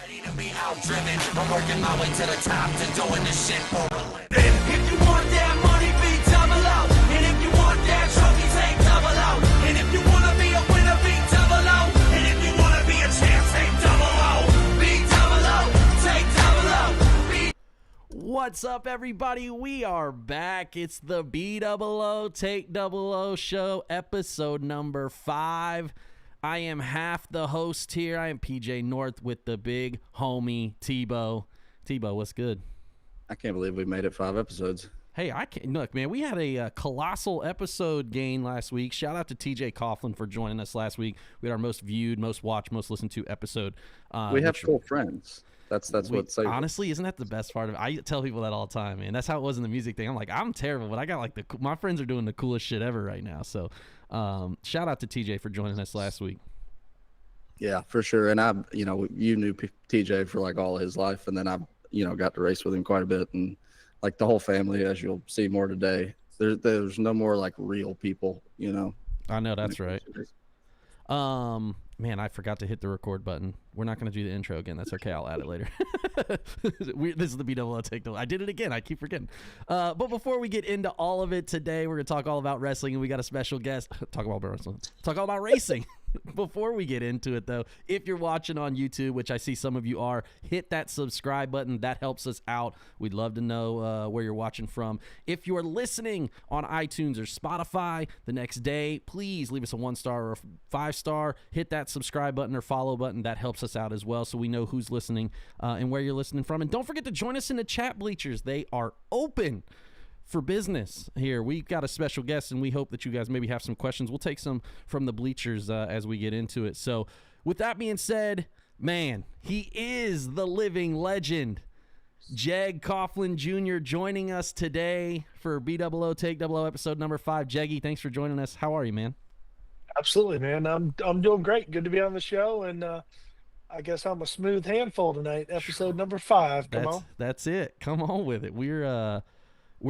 Ready to be outdriven. I'm working my way to the top to doing this shit for a living. If you want that money, be double out. And if you want that trophy, take double out. And if you wanna be a winner, be double out. And if you wanna be a champ, take double out. Be double out, take double out. What's up, everybody? We are back. It's the BE00TAKE00 show, episode number 5. I am half the host here. I am PJ North with the big homie Tebow. Tebow, what's good? I can't believe we made it 5 episodes. Hey, I can't look, man. We had a colossal episode gain last week. Shout out to Jeg Coughlin for joining us last week. We had our most viewed, most watched, most listened to episode. We have cool friends. That's what's so honestly, isn't that the best part of it? I tell people that all the time, man. That's how it was in the music thing. I'm like, I'm terrible, but I got like my friends are doing the coolest shit ever right now. So, shout out to TJ for joining us last week. Yeah, for sure. And you knew TJ for like all his life, and then I, got to race with him quite a bit, and like the whole family, as you'll see more today. There's no more like real people, I know that's right. Man, I forgot to hit the record button. We're not going to do the intro again. That's okay. I'll add it later. This is the BE00TAKE00. I did it again. I keep forgetting. But before we get into all of it today, we're going to talk all about wrestling, and we got a special guest. Talk all about racing. Before we get into it, though, if you're watching on YouTube, which I see some of you are, hit that subscribe button. That helps us out. We'd love to know where you're watching from. If you're listening on iTunes or Spotify the next day, please leave us a 1-star or a 5-star. Hit that subscribe button or follow button. That helps us out as well, so we know who's listening and where you're listening from. And don't forget to join us in the chat bleachers. They are open for business here. We've got a special guest, and we hope that you guys maybe have some questions. We'll take some from the bleachers as we get into it. So with that being said, man, he is the living legend. Jeg Coughlin Jr. joining us today for BE00TAKE00 episode number 5. Jeggy, thanks for joining us. How are you, man? Absolutely, man. I'm doing great. Good to be on the show, and I guess I'm a smooth handful tonight. Episode number 5. Come on. That's it. Come on with it. We're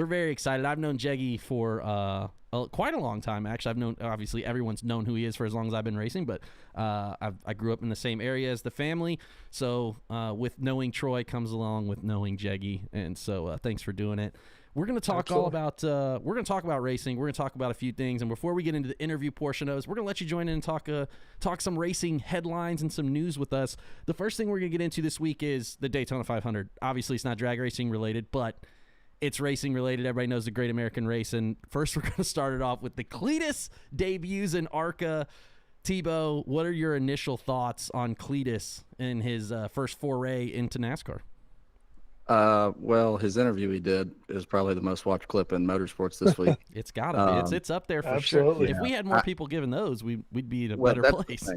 very excited. I've known Jeggy for quite a long time, actually. I've known, obviously, everyone's known who he is for as long as I've been racing, but I grew up in the same area as the family. So with knowing Troy comes along with knowing Jeggy, and so thanks for doing it. We're going to talk all about we're going to talk about racing. We're going to talk about a few things, and before we get into the interview portion of this, we're going to let you join in and talk some racing headlines and some news with us. The first thing we're going to get into this week is the Daytona 500. Obviously, it's not drag racing related, but it's racing related. Everybody knows the Great American Race. And first, we're going to start it off with the Cletus debuts in ARCA. Tebow, what are your initial thoughts on Cletus in his first foray into NASCAR? Well, his interview he did is probably the most watched clip in motorsports this week. It's got to be. It's up there for absolutely. sure. If we had more people giving those, we'd be in a better place.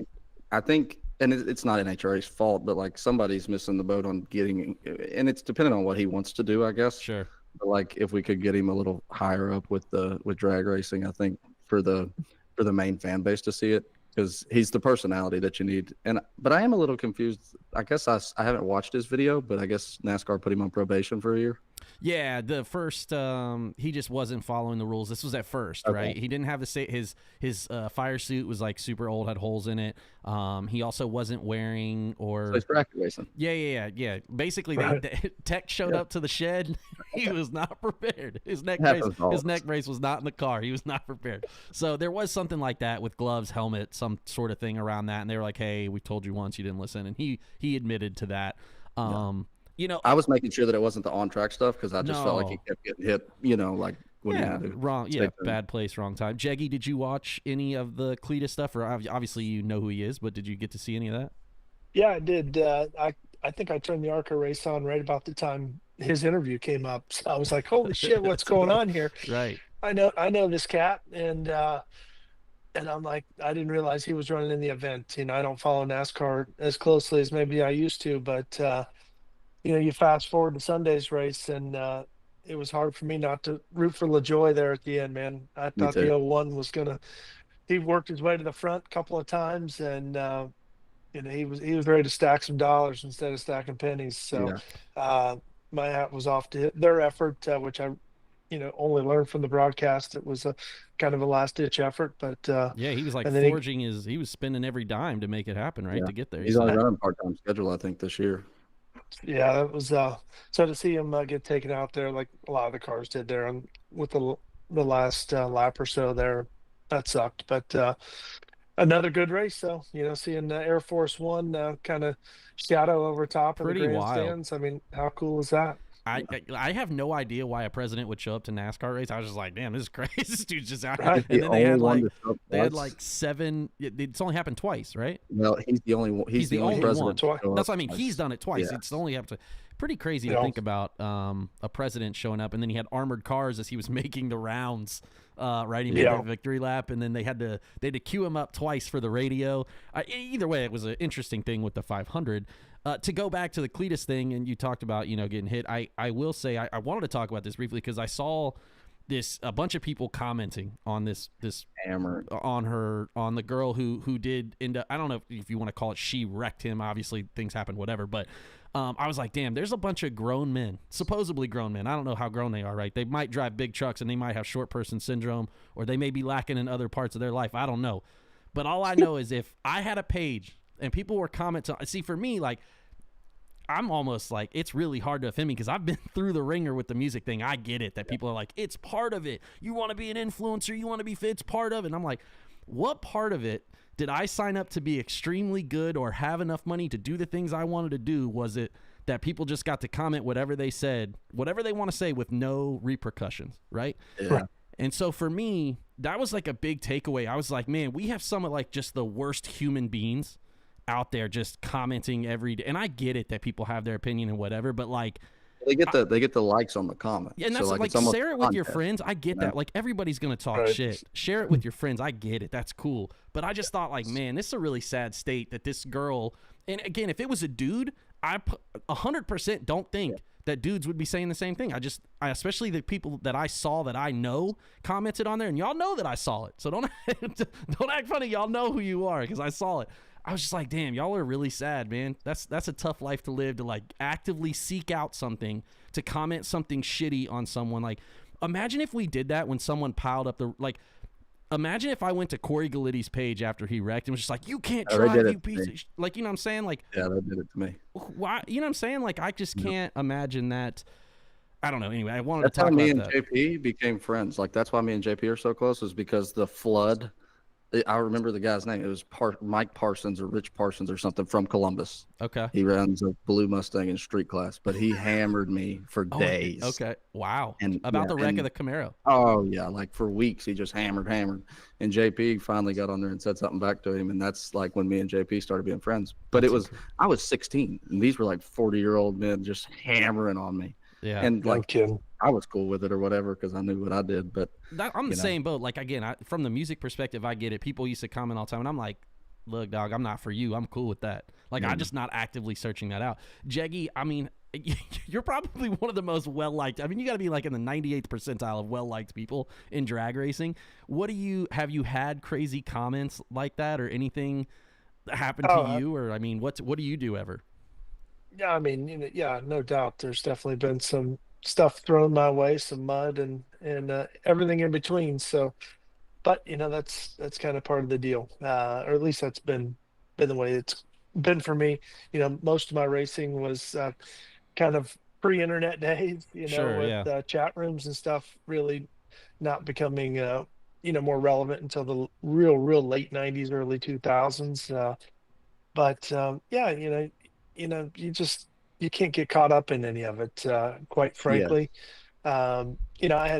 I think, and it's not NHRA's fault, but like somebody's missing the boat on getting, and it's dependent on what he wants to do, I guess. Sure. But like if we could get him a little higher up with drag racing, I think for the main fan base to see it, because he's the personality that you need. But I am a little confused. I guess I haven't watched his video, but I guess NASCAR put him on probation for a year. Yeah, the first he just wasn't following the rules. This was at first, okay. Right? He didn't have his fire suit was like super old, had holes in it. He also wasn't wearing So he's bracket racing. Yeah. Basically, Right. Tech showed up to the shed. He was not prepared. His neck brace was not in the car. He was not prepared. So there was something like that with gloves, helmet, some sort of thing around that. And they were like, "Hey, we told you once, you didn't listen." And he admitted to that. I was making sure that it wasn't the on-track stuff because I just felt like he kept getting hit, like what do you do? Wrong. Yeah, bad place, wrong time. Jeggy, did you watch any of the Cletus stuff? Or obviously you know who he is, but did you get to see any of that? Yeah, I did. I think I turned the ARCA race on right about the time his interview came up. So I was like, "Holy shit, what's going on here?" Right. I know this cat, and I'm like, I didn't realize he was running in the event. I don't follow NASCAR as closely as maybe I used to, but you fast forward to Sunday's race, and it was hard for me not to root for LaJoy there at the end, man. I thought the 01 was he worked his way to the front a couple of times, and he was ready to stack some dollars instead of stacking pennies. So my hat was off to their effort, which I only learned from the broadcast. It was a kind of a last ditch effort, but Yeah, he was like and then forging he was spending every dime to make it happen, right? Yeah, To get there. he's only running part-time schedule, I think, this year. yeah, that was so to see him get taken out there like a lot of the cars did there on with the last lap or so there, that sucked. But another good race, though. Seeing Air Force One kind of shadow over top of the Pretty wild. grandstands. I mean, how cool is that? I have no idea why a president would show up to NASCAR race. I was just like, damn, this is crazy. This dude's just out here. Right. And then they had one like to show up they had twice. like 7. It's only happened twice, right? Well, he's the only one. He's the only one. president. to Twice. show That's up what I mean. twice. He's done it twice. Yeah. It's only happened. Pretty crazy to Yeah. think about a president showing up, and then he had armored cars as he was making the rounds. Right, he made Yeah. the victory lap, and then they had to queue him up twice for the radio. Either way, it was an interesting thing with the 500. To go back to the Cletus thing, and you talked about getting hit. I will say I wanted to talk about this briefly because I saw a bunch of people commenting on this Hammer. on the girl who did end up, I don't know if you want to call it, she wrecked him. Obviously things happen, whatever, but I was like, damn, there's a bunch of grown men, supposedly grown men. I don't know how grown they are, right? They might drive big trucks and they might have short person syndrome, or they may be lacking in other parts of their life. I don't know. But all I know is if I had a page and people were commenting, see, for me, like, I'm almost like, it's really hard to offend me because I've been through the ringer with the music thing. I get it that people are like, it's part of it. You want to be an influencer, you want to be fit, it's part of it. And I'm like, what part of it did I sign up to be extremely good or have enough money to do the things I wanted to do? Was it that people just got to comment whatever they said, whatever they want to say with no repercussions, right? Yeah. And so for me, that was like a big takeaway. I was like, man, we have some of like just the worst human beings out there just commenting every day. And I get it that people have their opinion and whatever, but like, They get the likes on the comment. yeah, and that's so, like it's almost share it a with your contest. friends. I get that. Like, everybody's gonna talk Right. shit. Share it with your friends. I get it. That's cool. But I just thought, like, man, this is a really sad state that this girl. And again, if it was a dude, I 100% don't think that dudes would be saying the same thing. I especially the people that I saw that I know commented on there, and y'all know that I saw it. So don't act funny. Y'all know who you are because I saw it. I was just like, damn, y'all are really sad, man. That's a tough life to live, to like actively seek out something, to comment something shitty on someone. Like, imagine if we did that when someone piled up imagine if I went to Corey Galitti's page after he wrecked and was just like, you can't Oh, they drive, did you it to piece me. of like, you know what I'm saying? Like, Yeah, they did it to me. why, you know what I'm saying? Like, I just can't imagine that. I don't know. Anyway, I wanted That's to how talk me about and that. JP became friends. Like, that's why me and JP are so close, is because the flood. I remember the guy's name. It was Mike Parsons or Rich Parsons or something from Columbus. Okay. He runs a blue Mustang in street class, but he hammered me for days. Okay. Wow. And About yeah, the wreck and- of the Camaro. Oh yeah, like for weeks he just hammered. And JP finally got on there and said something back to him, and that's like when me and JP started being friends. But I was 16, and these were like 40-year-old men just hammering on me. Yeah. And No like kidding. I was cool with it or whatever because I knew what I did. But I'm the you know. same boat. Like, again, from the music perspective, I get it. People used to comment all the time, and I'm like, look, dog, I'm not for you. I'm cool with that. Like, I'm just not actively searching that out. Jeggy, I mean, you're probably one of the most well-liked. I mean, you got to be like in the 98th percentile of well-liked people in drag racing. Have you had crazy comments like that or anything that happened to you? Or, I mean, what do you do ever? Yeah, I mean, yeah, no doubt. There's definitely been some stuff thrown my way, some mud and everything in between. So, but that's kind of part of the deal, or at least that's been the way it's been for me. Most of my racing was kind of pre-internet days. Sure, with chat rooms and stuff really not becoming more relevant until the real late '90s, early 2000s. But yeah, you can't get caught up in any of it, quite frankly. I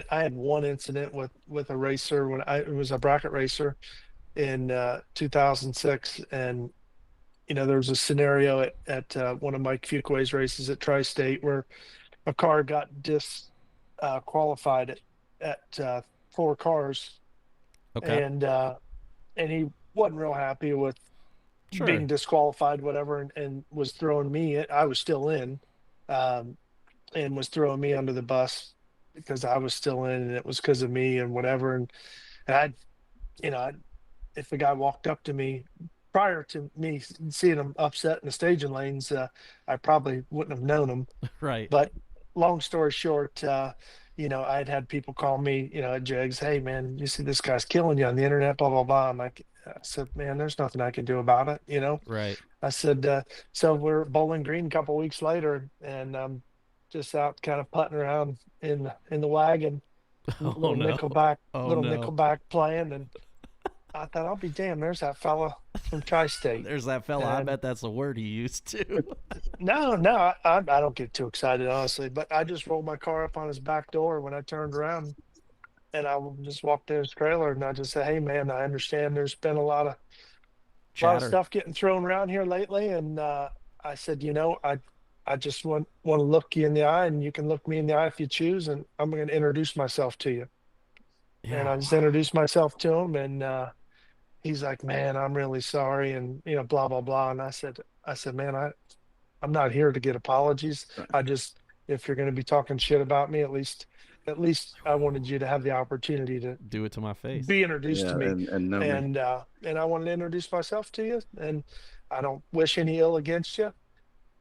had one incident with a racer when it was a bracket racer in 2006, and there was a scenario at one of Mike Fuquay's races at Tri-State where a car got disqualified at 4 cars, Okay. and he wasn't real happy with Sure. being disqualified, whatever, and was throwing me. I was still in, and was throwing me under the bus because I was still in, and it was because of me and whatever. And if the guy walked up to me prior to me seeing him upset in the staging lanes, I probably wouldn't have known him. Right. But long story short, I'd had people call me, at Jegs, hey man, you see this guy's killing you on the internet, blah, blah, blah. I said, man, there's nothing I can do about it. Right. I said, so we're Bowling Green a couple weeks later, and I'm just out kind of putting around in the wagon, Oh no. Oh little no. Nickelback playing, and I thought, I'll be damned, there's that fella from Tri-State. There's that fella. I And bet that's the word he used too. no, I don't get too excited, honestly, but I just rolled my car up on his back door when I turned around, and I just walked in his trailer, and I just said, hey man, I understand there's been a lot of Chatter. stuff getting thrown around here lately, and I said, I just want to look you in the eye, and you can look me in the eye if you choose, and I'm going to introduce myself to you. And I Yeah. just introduced myself to him, and he's like, man, I'm really sorry, and blah blah blah. And I said, man, I'm not here to get apologies. I just, if you're going to be talking shit about me, at least I wanted you to have the opportunity to Do it to my face. be introduced Yeah, to me, and know me. and I wanted to introduce myself to you, and I don't wish any ill against you.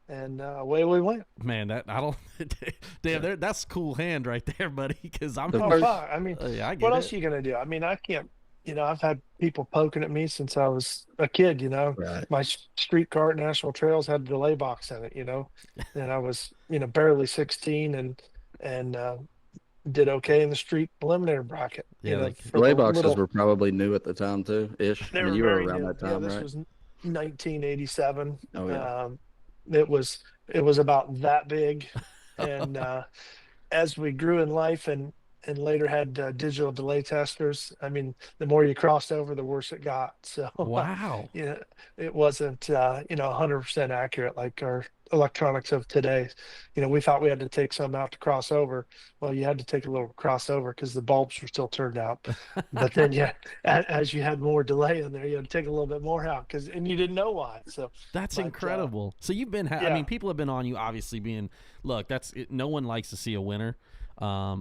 And away we went. Man, that I don't. Damn, that's cool hand right there, buddy. Because I'm. The Oh, first- fuck. I mean, Yeah, I get what it. else are you gonna do? I mean, I can't. I've had people poking at me since I was a kid. Right. My street car at National Trails had a delay box in it. And I was barely 16, and did okay in the street eliminator bracket. Yeah, like for Delay the boxes little- were probably new at the time too, ish. They I mean, were you were very around new. that time, This right? was 1987. Oh yeah. It was about that big, and as we grew in life and later had digital delay testers, I mean, the more you crossed over, the worse it got. So wow. it wasn't 100% accurate like our electronics of today. We thought we had to take some out to cross over. Well, you had to take a little crossover because the bulbs were still turned out. But then as you had more delay in there, you had to take a little bit more out and you didn't know why. So That's But, incredible. So you've been. I yeah. mean, people have been on you. Obviously, being look. No one likes to see a winner.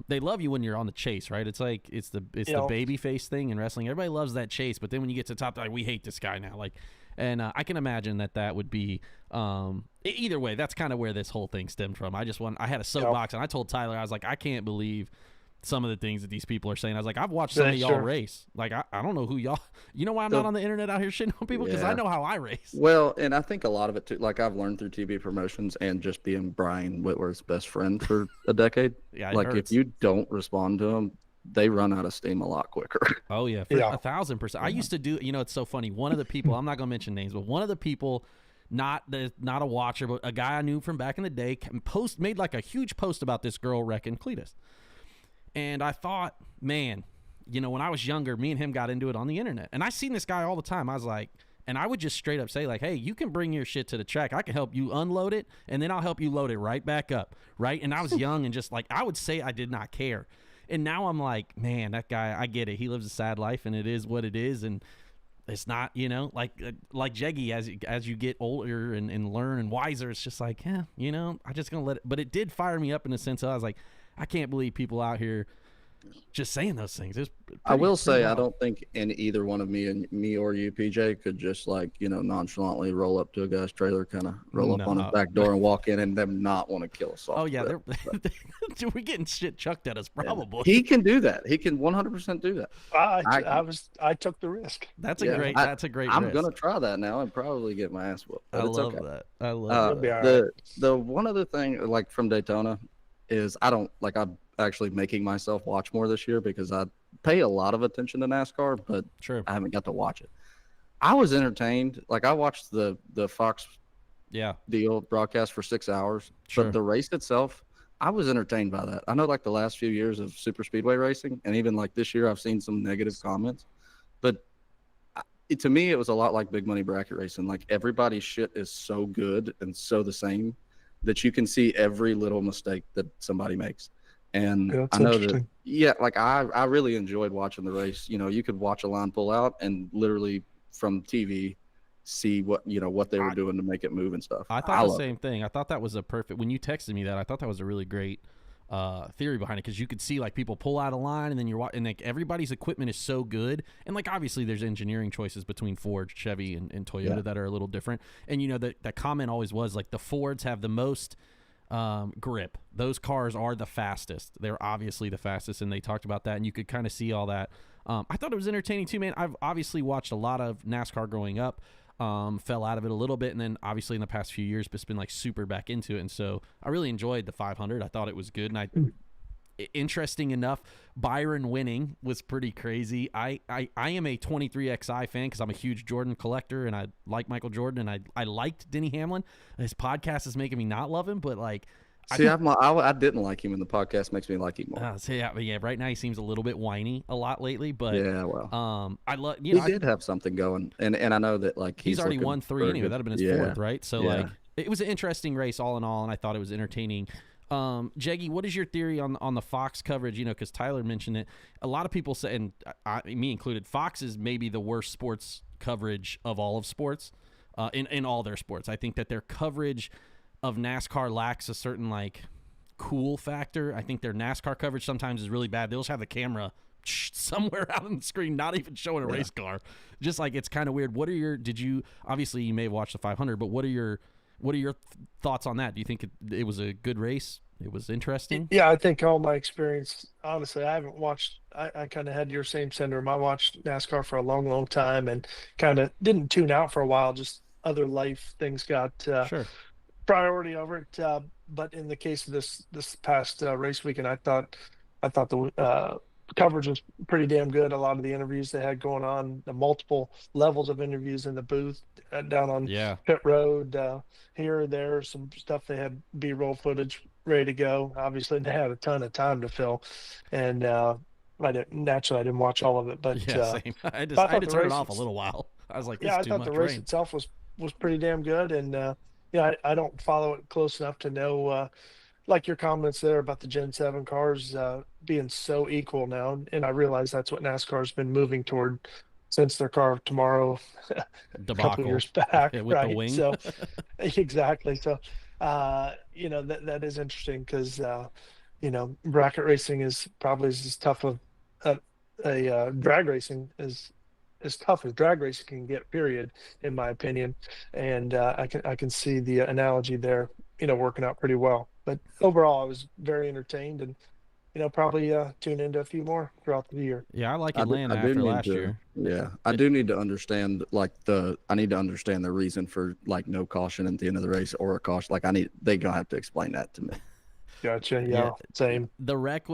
They love you when you're on the chase, right? It's like it's the baby face thing in wrestling. Everybody loves that chase, but then when you get to the top, they're like, we hate this guy now. Like, and I can imagine that would be either way. That's kind of where this whole thing stemmed from. I had a soapbox, and I told Tyler, I was like, I can't believe some of the things that these people are saying. I was like, I've watched some of y'all Sure. race. Like, I don't know who y'all. You know why I'm not on the internet out here shitting on people? Because I Yeah. know how I race. Well, and I think a lot of it too, like I've learned through TV promotions and just being Brian Whitworth's best friend for a decade. Yeah, it Like hurts. if you don't respond to them, they run out of steam a lot quicker. Oh yeah, for Yeah. 1,000%. I used to do. It's so funny. One of the people, I'm not gonna mention names, but one of the people, not a watcher, but a guy I knew from back in the day, made like a huge post about this girl wrecking Cletus, and I thought, man, when I was younger, me and him got into it on the internet, and I seen this guy all the time. I was like. And I would just straight up say, like, hey, you can bring your shit to the track. I can help you unload it, and then I'll help you load it right back up, right? And I was young and just, like, I would say I did not care. And now I'm like, man, that guy, I get it. He lives a sad life, and it is what it is. And it's not, like Jeggy, as you get older and learn and wiser, it's just like, I'm just going to let it. But it did fire me up in the sense of I was like, I can't believe people out here just saying those things. I will say, I don't think in either one of me or you, PJ, could just nonchalantly roll up to a guy's trailer, kind of roll up on his back door and walk in and them not want to kill us all. Oh yeah, we're getting shit chucked at us probably. He can do that. He can 100% do that. I took the risk. That's a Yeah, great. I- That's a great. I'm risk. gonna try that now and probably get my ass whooped. But I it's love okay. that. I love It'll be that. all right. The one other thing, like from Daytona, is I'm actually making myself watch more this year because I pay a lot of attention to NASCAR, but Sure. I haven't got to watch it. I was entertained. Like I watched the Fox Yeah. deal broadcast for 6 hours, Sure. but the race itself, I was entertained by that. I know like the last few years of super speedway racing, and even like this year, I've seen some negative comments, but to me, it was a lot like big money bracket racing. Like everybody's shit is so good and so the same that you can see every little mistake that somebody makes. And Yeah, that's I know that, interesting. yeah, like I really enjoyed watching the race. You could watch a line pull out and literally from TV see what they were doing to make it move and stuff. I thought the love same thing. I thought that was a perfect. When you texted me that, I thought that was a really great theory behind it because you could see like people pull out a line and then and like everybody's equipment is so good and like obviously there's engineering choices between Ford, Chevy, and Toyota that are a little different. And that comment always was like the Fords have the most grip. Those cars are the fastest. They're obviously the fastest, and they talked about that, and you could kind of see all that. I thought it was entertaining too, man. I've obviously watched a lot of NASCAR growing up. Fell out of it a little bit, and then obviously in the past few years, it's been like super back into it. And so I really enjoyed the 500. I thought it was good, and interesting enough, Byron winning was pretty crazy. I am a 23XI fan because I'm a huge Jordan collector, and I like Michael Jordan, and I liked Denny Hamlin. His podcast is making me not love him, but like. See, I didn't like him, and the podcast makes me like him more. Yeah, right now he seems a little bit whiny a lot lately, but yeah, well, I love. He did have something going, and I know that like he's already won 3 anyway. That'd have been his 4th, right? So like, it was an interesting race all in all, and I thought it was entertaining. Jeggy, what is your theory on the Fox coverage? You know, because Tyler mentioned it. A lot of people say, and me included, Fox is maybe the worst sports coverage of all of sports, in all their sports. I think that their coverage of NASCAR lacks a certain like cool factor. I think their NASCAR coverage sometimes is really bad. They'll just have the camera somewhere out on the screen, not even showing a race car. Just like, it's kind of weird. What are obviously you may have watched the 500, but what are your thoughts on that? Do you think it was a good race? It was interesting? Yeah, I think all my experience, honestly, I haven't watched, I kind of had your same syndrome. I watched NASCAR for a long, long time and kind of didn't tune out for a while. Just other life things got Sure. priority over it. But in the case of this past race weekend, I thought the coverage was pretty damn good. A lot of the interviews they had going on, the multiple levels of interviews in the booth, down on pit road, here or there, some stuff they had B-roll footage ready to go. Obviously, they had a ton of time to fill, and I didn't watch all of it, but same. I had to turn it off a little while. I was like, this is too much I thought the race rain. itself was pretty damn good, and I don't follow it close enough to know, like your comments there about the Gen 7 cars being so equal now. And I realize that's what NASCAR's been moving toward since their car of tomorrow a couple years back. with right. the wing. So exactly. So, that is interesting because, bracket racing is probably as tough of a drag racing as tough as drag racing can get, period, in my opinion. And I can see the analogy there, working out pretty well. But overall, I was very entertained, and probably tune into a few more throughout the year. Yeah, I like Atlanta after last year. Yeah, I do need to understand I need to understand the reason for like no caution at the end of the race or a caution. Like they gonna have to explain that to me. Gotcha. Yeah, same. The wreck.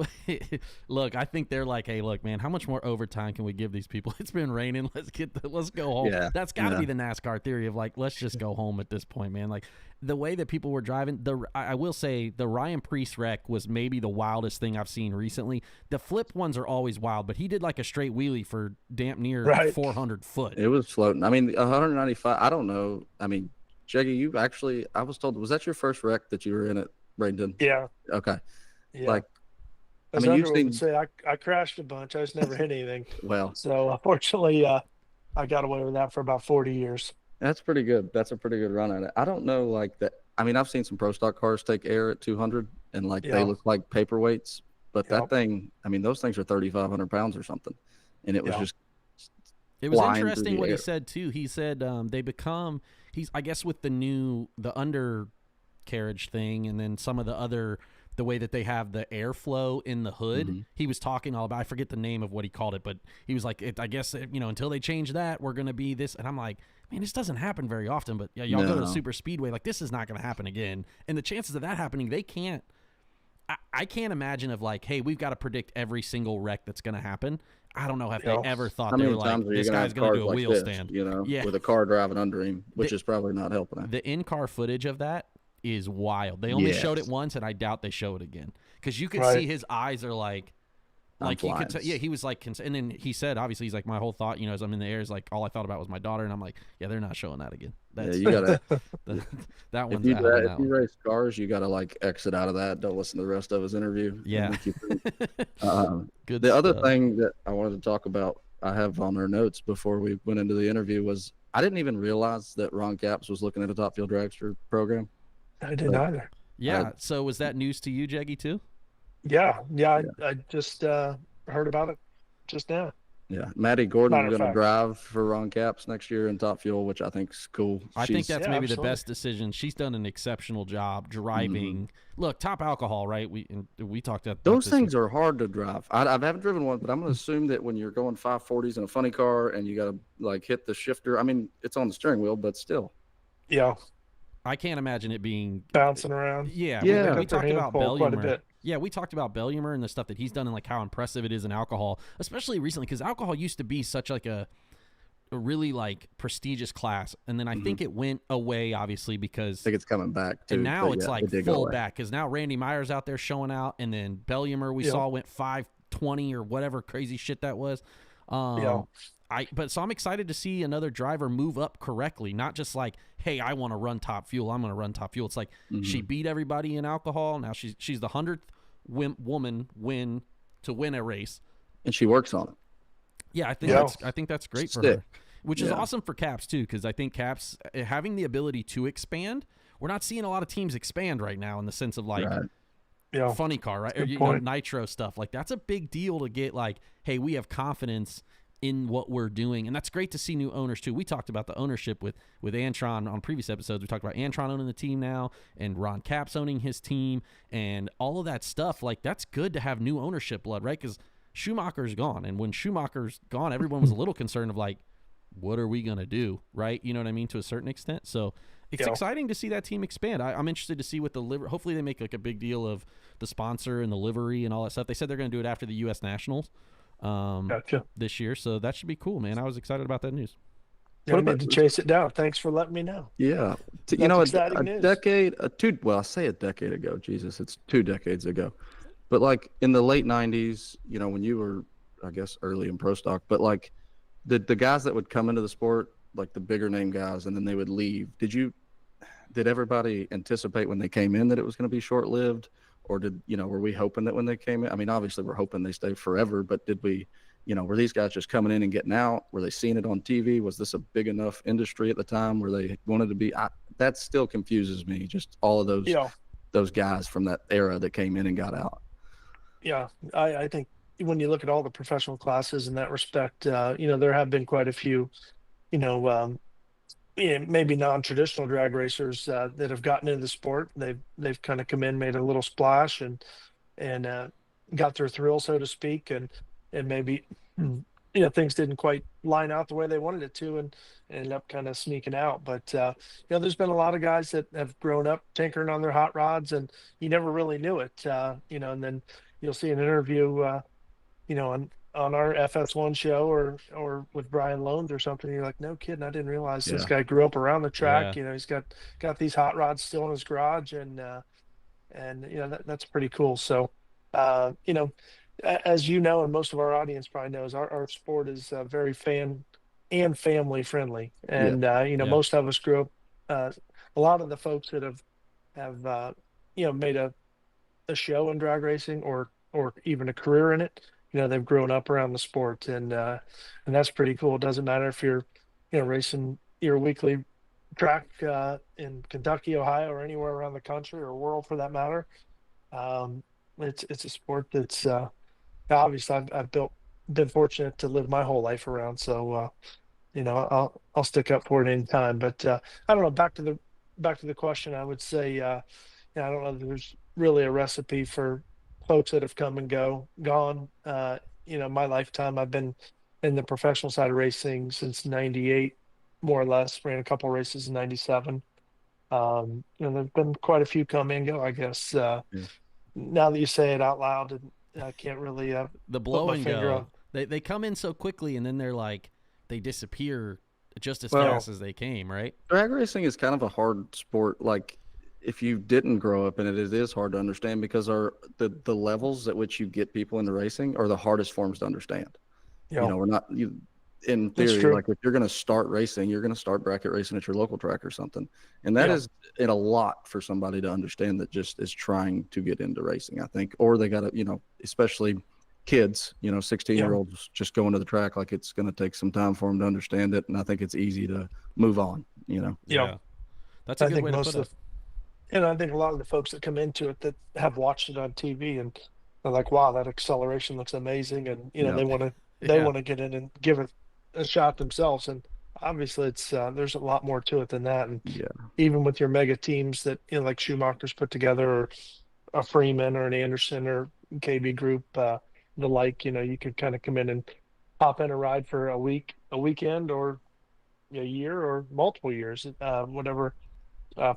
Look, I think they're like, hey, look, man, how much more overtime can we give these people? It's been raining. Let's go home. Yeah, that's got to be the NASCAR theory of like, let's just go home at this point, man. Like the way that people were driving. I will say the Ryan Preece wreck was maybe the wildest thing I've seen recently. The flip ones are always wild, but he did like a straight wheelie for damn near 400 foot. It was floating. I mean, 195. I don't know. I mean, Jeggy, I was told, was that your first wreck that you were in at Bradenton? Yeah. Okay. Yeah. Like, as I would say, I crashed a bunch. I just never hit anything. Well, so unfortunately, I got away with that for about 40 years. That's pretty good. That's a pretty good run at it. I don't know, like that. I mean, I've seen some pro stock cars take air at 200, and like they look like paperweights. But that thing, I mean, those things are 3,500 pounds or something, and it was just. It was interesting what he said too. He said they become. I guess with the undercarriage thing, and then some of the way that they have the airflow in the hood. He was talking all about, I forget the name of what he called it, but he was like, I guess, until they change that, we're going to be this. And I'm like, man, this doesn't happen very often, but y'all go to super speedway. Like, this is not going to happen again. And the chances of that happening, I can't imagine of like, hey, we've got to predict every single wreck that's going to happen. I don't know if they ever thought they were like, this guy's going to do a wheel stand. With a car driving under him, which is probably not helping him. The in-car footage of that is wild. They only showed it once, and I doubt they show it again, because you could see his eyes are like he could he was like, and then he said, obviously, he's like, my whole thought, as I'm in the air, is like, all I thought about was my daughter, and I'm like, yeah, they're not showing that again. That's, you gotta that one's if you race cars, you gotta like exit out of that. Don't listen to the rest of his interview. Yeah. Good. The other thing that I wanted to talk about, I have on our notes before we went into the interview, was I didn't even realize that Ron Capps was looking at a Top Fuel Dragster program. I didn't either. Yeah. So was that news to you, Jeggy, too? Yeah. I just heard about it just now. Yeah, Maddie Gordon Matter is of going to fact. drive for Ron Capps next year in Top Fuel, which I think is cool. I think that's Yeah, maybe absolutely. the best decision. She's done an exceptional job driving. Look, Top Alcohol, right? We talked about those this. things are hard to drive. I haven't driven one, but I'm going to assume that when you're going 540s in a funny car and you got to like hit the shifter, I mean, it's on the steering wheel, but still. Yeah, I can't imagine it being bouncing around. Yeah, Yeah. we Got their talked hands about full quite a Bellumer. bit. Yeah, we talked about Bellumer and the stuff that he's done and like how impressive it is in alcohol, especially recently because alcohol used to be such like a really like prestigious class, and then I think it went away obviously because I think it's coming back too. and now but it's yeah, like it did go full away. back because now Randy Myers out there showing out, and then Bellumer we saw went 520 or whatever crazy shit that was. So I'm excited to see another driver move up correctly, not just like, hey, I want to run Top Fuel, I'm going to run Top Fuel. It's like she beat everybody in alcohol. Now she's the 100th woman to win a race, And she works on it. Yeah, I think that's great for her, which is Yeah. awesome for Caps too, because I think Caps having the ability to expand. We're not seeing a lot of teams expand right now in the sense of like Right. funny car, right? Or, Good you know, point. nitro stuff. Like that's a big deal to get like, hey, we have confidence in what we're doing, and that's great to see new owners too. We talked about the ownership with Antron on previous episodes. We talked about Antron owning the team now and Ron Capps owning his team and all of that stuff. Like that's good to have new ownership blood, right? Because Schumacher's gone, and when Schumacher's gone, everyone was a little concerned of like, what are we gonna do, right? You know what I mean, to a certain extent. So it's exciting to see that team expand. I'm interested to see what the liver. Hopefully, they make like a big deal of the sponsor and the livery and all that stuff. They said they're going to do it after the U.S. Nationals this year, so that should be cool, man. I was excited about that news. Yeah, I need to chase it down. Thanks for letting me know. Yeah. That's You know, exciting a news. decade, well, I say a decade ago. Jesus, it's 2 decades ago. But like in the late 90s, you know, when you were, I guess, early in pro stock, but like the guys that would come into the sport, like the bigger name guys, and then they would leave. Did everybody anticipate when they came in that it was going to be short lived? Or were we hoping that when they came in? I mean, obviously we're hoping they stay forever, but did we, were these guys just coming in and getting out? Were they seeing it on TV? Was this a big enough industry at the time where they wanted to be? That still confuses me. Just all of those guys from that era that came in and got out. Yeah, I think when you look at all the professional classes in that respect, there have been quite a few, maybe non-traditional drag racers that have gotten into the sport. They've kind of come in, made a little splash, and got their thrill, so to speak, and maybe things didn't quite line out the way they wanted it to, and ended up kind of sneaking out. But there's been a lot of guys that have grown up tinkering on their hot rods, and you never really knew it. And then you'll see an interview, on our FS1 show or with Brian Loans or something. You're like, no kidding, I didn't realize this guy grew up around the track. Yeah. He's got these hot rods still in his garage, and that's pretty cool. So, as you know, and most of our audience probably knows, our sport is very fan and family friendly. And, most of us grew up, a lot of the folks that have made a show in drag racing or even a career in it, they've grown up around the sport, and that's pretty cool. It doesn't matter if you're, racing your weekly track in Kentucky, Ohio, or anywhere around the country or world for that matter. It's a sport that's obviously I've been fortunate to live my whole life around. So I'll stick up for it any time. But I don't know. Back to the question, I would say I don't know that there's really a recipe for folks that have come and gone. My lifetime, I've been in the professional side of racing since '98, more or less. Ran a couple races in '97. There've been quite a few come and go, I guess. Now that you say it out loud, and I can't really the blow put my and finger go. on. They come in so quickly, and then they disappear just as fast as they came, right? Drag racing is kind of a hard sport. Like, if you didn't grow up in it, it is hard to understand because the levels at which you get people into racing are the hardest forms to understand. We're not in theory, like if you're going to start racing, you're going to start bracket racing at your local track or something. And that is a lot for somebody to understand that just is trying to get into racing, I think. Or they got to, especially kids, 16-year-olds just going to the track, like it's going to take some time for them to understand it. And I think it's easy to move on, Yeah. That's a good way to put it. And I think a lot of the folks that come into it that have watched it on TV and they're like, wow, that acceleration looks amazing. And, they want to they Yeah. want to get in and give it a shot themselves. And obviously, it's there's a lot more to it than that. And Yeah. even with your mega teams that like Schumacher's put together, or a Freeman or an Anderson or KB Group, the like, you could kind of come in and hop in a ride for a week, a weekend, or a year, or multiple years, whatever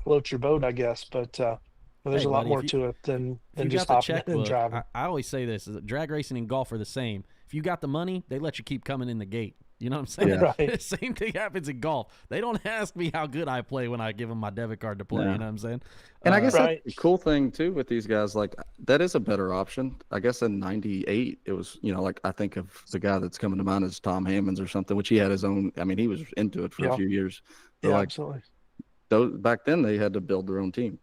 floats your boat, I guess. But there's Hey, a lot buddy, more to it if you than just got the hopping in and checkbook, driving. I always say this: is that drag racing and golf are the same. If you got the money, they let you keep coming in the gate. You know what I'm saying? Yeah. Right. Same thing happens in golf. They don't ask me how good I play when I give them my debit card to play. Yeah. You know what I'm saying? And I guess Right. that's the cool thing too with these guys. Like that is a better option. I guess in '98 it was, like I think of the guy that's coming to mind is Tom Hammonds or something, which he had his own. I mean, he was into it for Yeah. a few years. But Yeah, like absolutely. those back then, they had to build their own team.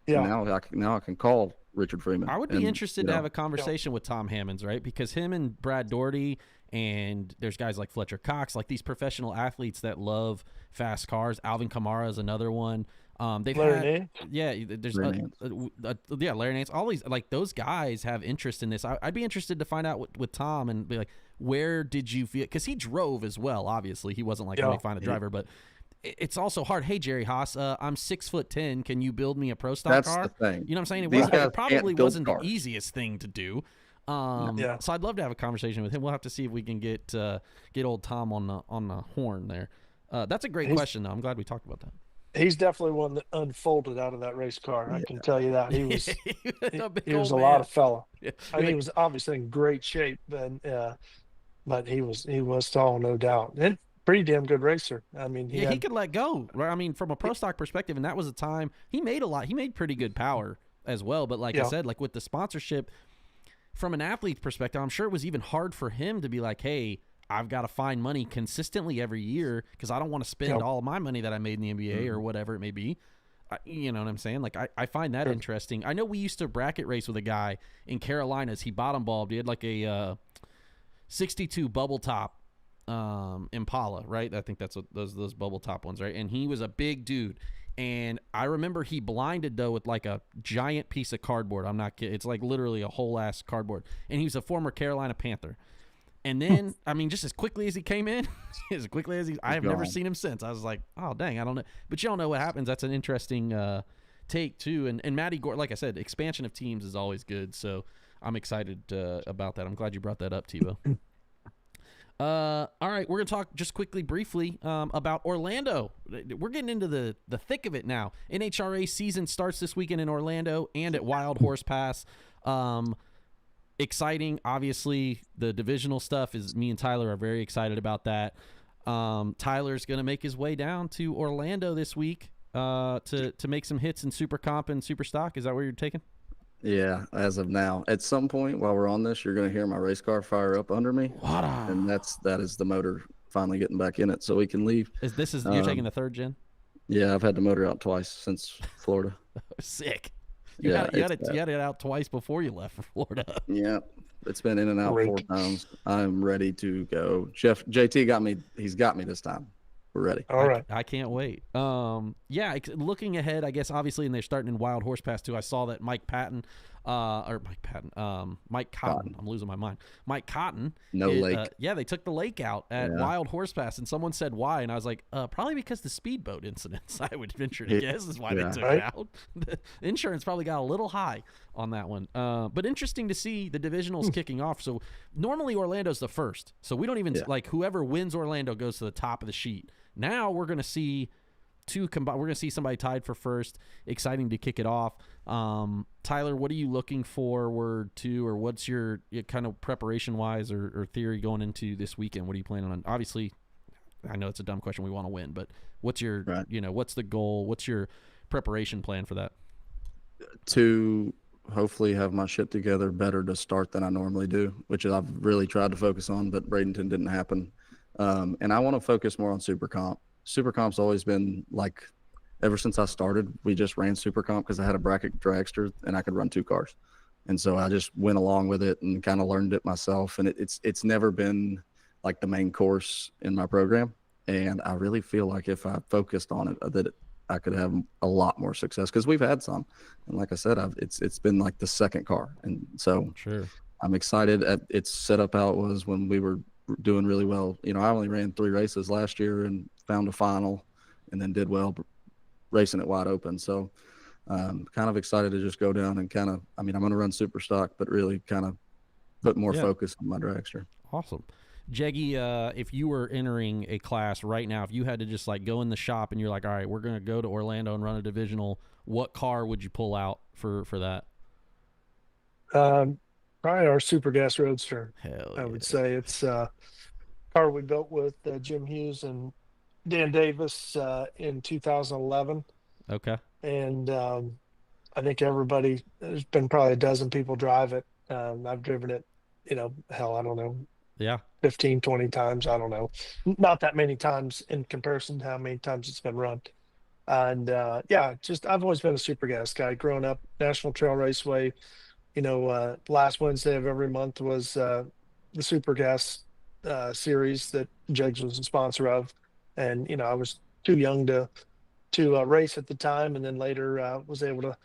Yeah. Now I can call Richard Freeman. I would be and, interested to have a conversation with Tom Hammonds, right? Because him and Brad Doherty, and there's guys like Fletcher Cox, like these professional athletes that love fast cars. Alvin Kamara is another one. They've Larry had, Nance? yeah, there's, Larry yeah, Larry Nance. All these, like those guys have interest in this. I'd be interested to find out with Tom and be like, where did you feel? Because he drove as well. Obviously, he wasn't like a fine driver, but it's also hard. Hey, Jerry Haas, I'm 6'10". Can you build me a pro stock That's car? the thing. You know what I'm saying? These guys It probably can't build wasn't cars. the easiest thing to do. Yeah. So I'd love to have a conversation with him. We'll have to see if we can get old Tom on the horn there. That's a great question, though. I'm glad we talked about that. He's definitely one that unfolded out of that race car. I can tell you that. He was he was a old lot man. of fella. Yeah. I mean, he was obviously in great shape, but he was tall, no doubt, and pretty damn good racer. I mean, he could let go. Right? I mean, from a pro stock perspective, and that was a time he made a lot. He made pretty good power as well. But like I said, like with the sponsorship, from an athlete's perspective, I'm sure it was even hard for him to be like, hey, I've got to find money consistently every year because I don't want to spend all of my money that I made in the NBA or whatever it may be. You know what I'm saying? Like, I find that interesting. I know we used to bracket race with a guy in Carolinas. He bottom balled. He had like a 62 bubble top Impala, right? I think that's what those bubble top ones, right? And he was a big dude. And I remember he blinded, though, with like a giant piece of cardboard. I'm not kidding. It's like literally a whole ass cardboard. And he was a former Carolina Panther. And then, I mean, just as quickly as he came in, as quickly as I have never seen him since. I was like, oh, dang, I don't know. But you don't know what happens. That's an interesting take, too. And Matty Gore, like I said, expansion of teams is always good. So I'm excited about that. I'm glad you brought that up, Tebow. All right, we're going to talk just quickly, briefly, about Orlando. We're getting into the thick of it now. NHRA season starts this weekend in Orlando and at Wild Horse Pass. Exciting. Obviously, the divisional stuff is me and Tyler are very excited about that. Tyler's going to make his way down to Orlando this week to make some hits in Super Comp and Super Stock. Is that where you're taking? Yeah, as of now. At some point while we're on this, you're going to hear my race car fire up under me, and that is the motor finally getting back in it, so we can leave. You're taking the third gen? Yeah, I've had the motor out twice since Florida. Sick. You had it out twice before you left for Florida. Yeah, it's been in and out 4 times. I'm ready to go. JT got me. He's got me this time. We're ready. All right. I can't wait. Looking ahead, I guess obviously, and they're starting in Wild Horse Pass too. I saw that Mike Cotton. I'm losing my mind. Mike Cotton. Lake. They took the lake out at Wild Horse Pass, and someone said why, and I was like, probably because the speedboat incidents. I would venture to guess is why they took it out. The insurance probably got a little high on that one. But interesting to see the divisionals kicking off. So normally Orlando's the first, so we don't even like whoever wins Orlando goes to the top of the sheet. Now we're going to see we're going to see somebody tied for first. Exciting to kick it off. Tyler, what are you looking forward to, or what's your kind of preparation-wise or theory going into this weekend? What are you planning on? Obviously, I know it's a dumb question. We want to win, but what's your, what's the goal? What's your preparation plan for that? To hopefully have my shit together better to start than I normally do, which I've really tried to focus on, but Bradenton didn't happen. And I want to focus more on Super Comp. Super Comp's always been like, ever since I started, we just ran Super Comp because I had a bracket dragster and I could run 2 cars. And so I just went along with it and kind of learned it myself. And it's never been like the main course in my program. And I really feel like if I focused on it, that I could have a lot more success because we've had some. And like I said, it's been like the second car. And so sure, I'm excited. It's set up how it was when we were doing really well. You know, I only ran 3 races last year and found a final, and then did well racing it wide open. So kind of excited to just go down and kind of, I mean, I'm going to run super stock, but really kind of put more focus on my dragster. Awesome. Jeggy, if you were entering a class right now, if you had to just like go in the shop and you're like, all right, we're going to go to Orlando and run a divisional, what car would you pull out for that? Probably our Super Gas Roadster. Hell I yeah. would say it's a car we built with Jim Hughes and Dan Davis in 2011. Okay. And I think there's been probably a dozen people drive it. I've driven it, hell, I don't know, Yeah. 15, 20 times. I don't know. Not that many times in comparison to how many times it's been run. And I've always been a super gas guy growing up. National Trail Raceway, last Wednesday of every month was the super gas series that Jegs was a sponsor of. And, I was too young to race at the time. And then later was able to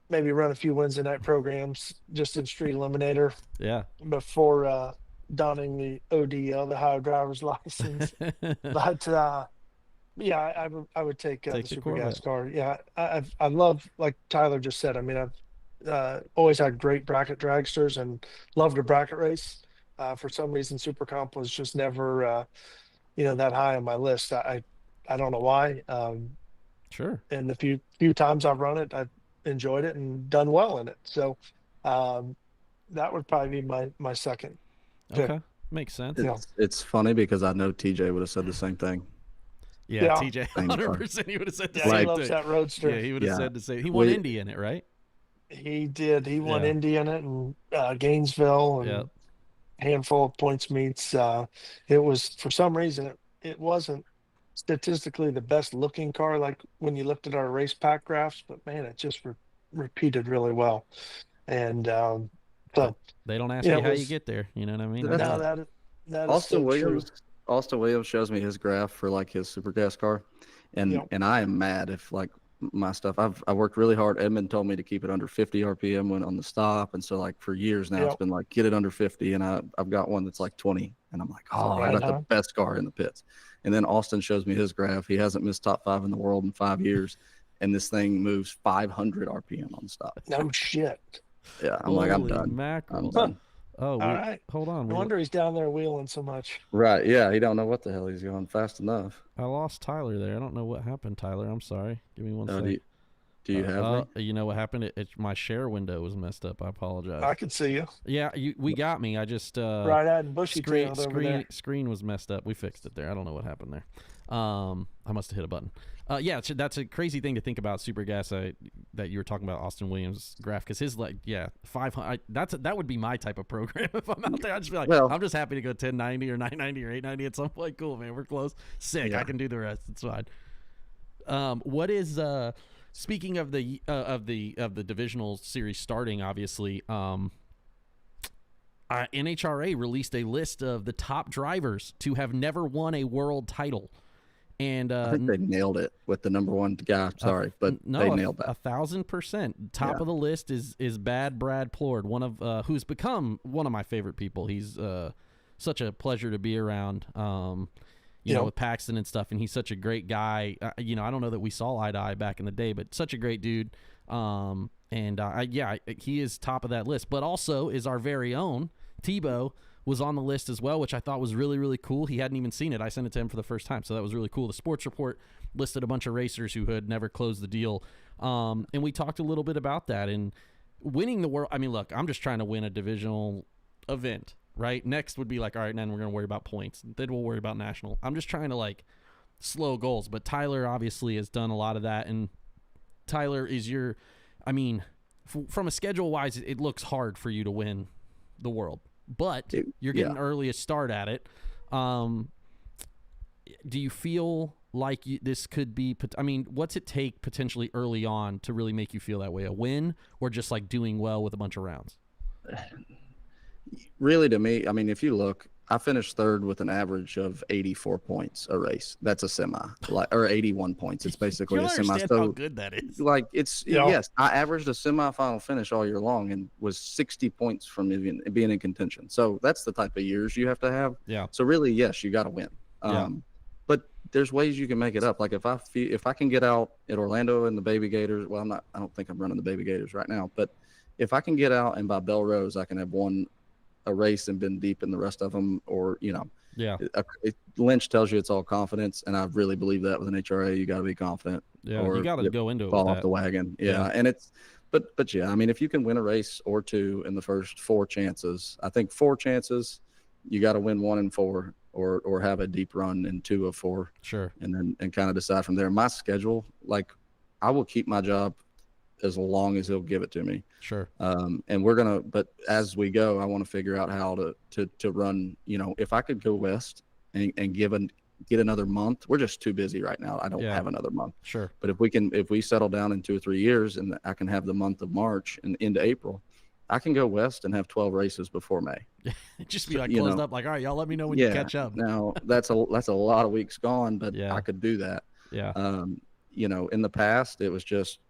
maybe run a few Wednesday night programs just in street eliminator. Yeah. Before donning the ODL, the Ohio driver's license. But I would take the super gas car. Yeah, I love, like Tyler just said. I mean, I've always had great bracket dragsters and loved a bracket race. For some reason, Super Comp was just never, that high on my list. I don't know why. Sure. And the few times I've run it, I've enjoyed it and done well in it. So that would probably be my second pick. Okay. Makes sense. It's funny because I know TJ would have said the same thing. Yeah. TJ, 100%. He would have said the same thing. He loves that Roadster. Yeah, he would have said the same. He won Indy in it, right? He did. He won Indy in it, and Gainesville, and handful of points meets. It was, for some reason, it wasn't statistically the best looking car, like when you looked at our race pack graphs, but man, it just repeated really well. And so they don't ask you how you get there. You know what I mean? That Austin Williams shows me his graph for like his super gas car, and I am mad if like my stuff. I worked really hard. Edmund told me to keep it under 50 RPM when on the stop, and so like for years now it's been like get it under 50, and I've got one that's like 20, and I'm like, I got the best car in the pits. And then Austin shows me his graph. He hasn't missed top 5 in the world in 5 years, and this thing moves 500 RPM on the stop. No shit. Yeah, I'm like, I'm done. Mackerel. I'm done. Oh, all right. Hold on. No wonder he's down there wheeling so much. Right. Yeah, he don't know what the hell he's going fast enough. I lost Tyler there. I don't know what happened, Tyler. I'm sorry. Give me one second. Do you have me? You know what happened? My share window was messed up. I apologize. I can see you. Yeah, we got me. I just right out in bushy screen was messed up. We fixed it there. I don't know what happened there. I must have hit a button. That's a crazy thing to think about super gas that you were talking about Austin Williams graph, because his 500. That would be my type of program if I'm out there. I'd just be like, I'm just happy to go 1090 or 990 or 890 at some point. Cool, man, we're close. Sick. I can do the rest. It's fine. What is speaking of the divisional series starting, obviously, NHRA released a list of the top drivers to have never won a world title. And I think they nailed it with the number one guy. Sorry, but they nailed that. 1,000%. Top of the list is Bad Brad Plord, one of who's become one of my favorite people. He's such a pleasure to be around. You know, with Paxton and stuff, and he's such a great guy. I don't know that we saw eye to eye back in the day, but such a great dude. He is top of that list. But also is our very own Tebow was on the list as well, which I thought was really, really cool. He hadn't even seen it. I sent it to him for the first time, so that was really cool. The Sports Report listed a bunch of racers who had never closed the deal, and we talked a little bit about that. And winning the world, I mean, look, I'm just trying to win a divisional event, right? Next would be like, all right, then we're going to worry about points. Then we'll worry about national. I'm just trying to, like, slow goals. But Tyler obviously has done a lot of that, and Tyler is from a schedule-wise, it looks hard for you to win the world. But you're getting earliest start at it. Do you feel like this could be? I mean, what's it take potentially early on to really make you feel that way? A win, or just like doing well with a bunch of rounds? Really, to me, I mean, if you look, I finished third with an average of 84 points a race. That's a semi, or 81 points. It's basically You a semi. understand how good that is. Like it's Yeah. yes, I averaged a semifinal finish all year long and was 60 points from being in contention. So that's the type of years you have to have. Yeah. So really, yes, you got to win. Yeah. But there's ways you can make it up. Like if I can get out at Orlando and the Baby Gators, well, I don't think I'm running the Baby Gators right now, but if I can get out and by Belrose, I can have won a race and been deep in the rest of them, or Yeah. Lynch tells you it's all confidence, and I really believe that with an HRA, you got to be confident. Yeah. or You got to go into it fall with off that. the wagon. Yeah. Yeah. And it's, but yeah, I mean, if you can win a race or two in the first 4 chances, I think 4 chances, you got to win 1 in 4, or have a deep run in 2 of 4. Sure. And then kind of decide from there. My schedule, like, I will keep my job as long as he'll give it to me. Sure. And we're gonna, but as we go, I want to figure out how to run. If I could go west and get another month. We're just too busy right now. I don't have another month. Sure. But if we settle down in 2 or 3 years, and I can have the month of March and into April, I can go west and have 12 races before May. Just be like closed up, like, all right, y'all let me know when you catch up. Now that's a lot of weeks gone, but I could do that. Yeah. In the past, it was just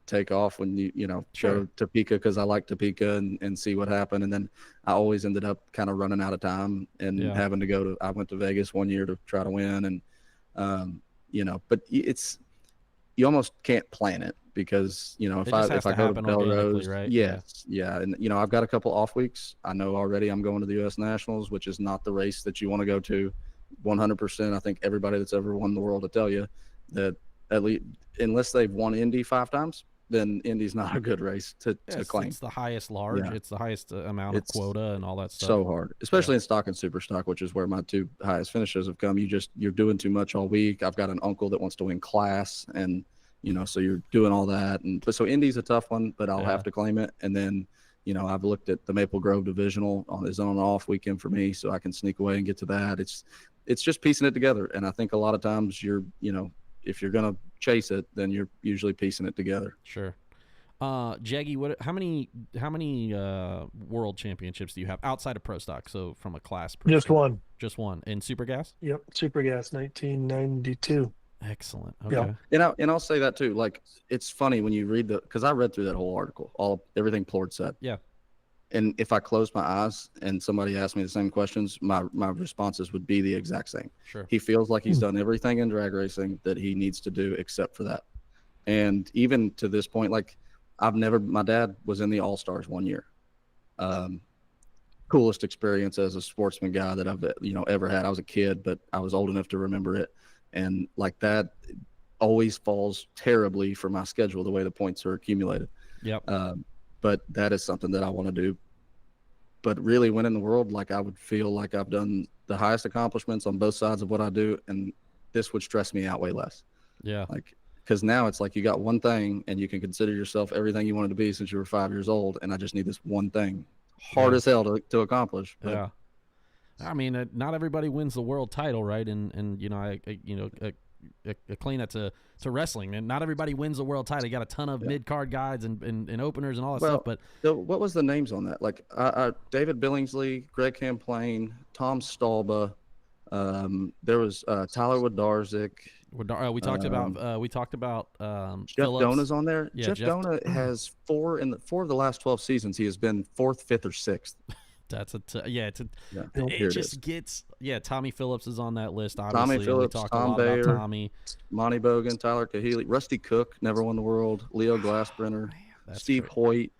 take off when show Topeka, because I like Topeka, and see what happened. And then I always ended up kind of running out of time and having to I went to Vegas one year to try to win. And, but you almost can't plan it, because, if I go to Belrose, right? yes. Yeah. And, I've got a couple off weeks. I know already I'm going to the US Nationals, which is not the race that you want to go to 100%. I think everybody that's ever won the world will tell you that, at least unless they've won Indy 5 times, then Indy's not a good race to claim. It's the highest large. Yeah. It's the highest amount of quota and all that stuff. So hard, especially in stock and super stock, which is where my 2 highest finishes have come. You're doing too much all week. I've got an uncle that wants to win class, and so you're doing all that. And so Indy's a tough one, but I'll have to claim it. And then, I've looked at the Maple Grove Divisional on an off weekend for me, so I can sneak away and get to that. It's just piecing it together. And I think a lot of times if you're going to chase it, then you're usually piecing it together. Sure. Jaggy, how many world championships do you have outside of pro stock? So from a class perspective. Just one in super gas? Yep. Super gas, 1992. Excellent. Okay. Yeah. And I'll say that too. Like, it's funny when you read because I read through that whole article, everything Plord said. Yeah. And if I closed my eyes and somebody asked me the same questions, my responses would be the exact same. Sure. He feels like he's done everything in drag racing that he needs to do except for that. And even to this point, like, my dad was in the All-Stars one year. Coolest experience as a sportsman guy that I've, ever had. I was a kid, but I was old enough to remember it. And like, that always falls terribly for my schedule, the way the points are accumulated. Yep. But that is something that I want to do. But really, winning the world, like, I would feel like I've done the highest accomplishments on both sides of what I do, and this would stress me out way less. Yeah. Like, because now it's like you got one thing, and you can consider yourself everything you wanted to be since you were 5 years old, and I just need this one thing. Hard as hell to accomplish. But. Yeah. I mean, not everybody wins the world title, right? And I claim that to wrestling, and not everybody wins the world title. You got a ton of mid-card guys and openers and all that stuff. But what was the names on that? Like, David Billingsley, Greg Camplain, Tom Stalba. There was Tyler Wodarczyk. We talked about Jeff Phillips. Dona's on there. Yeah, Jeff Dona has 4 of the last 12 seasons. He has been 4th, 5th, or 6th. That's it just gets Tommy Phillips is on that list. Obviously, Tommy Phillips, we talk Tom a lot Bayer, about Tommy, Monty Bogan, Tyler Cahealy, Rusty Cook never won the world, Leo Glassbrenner, Steve Hoyt.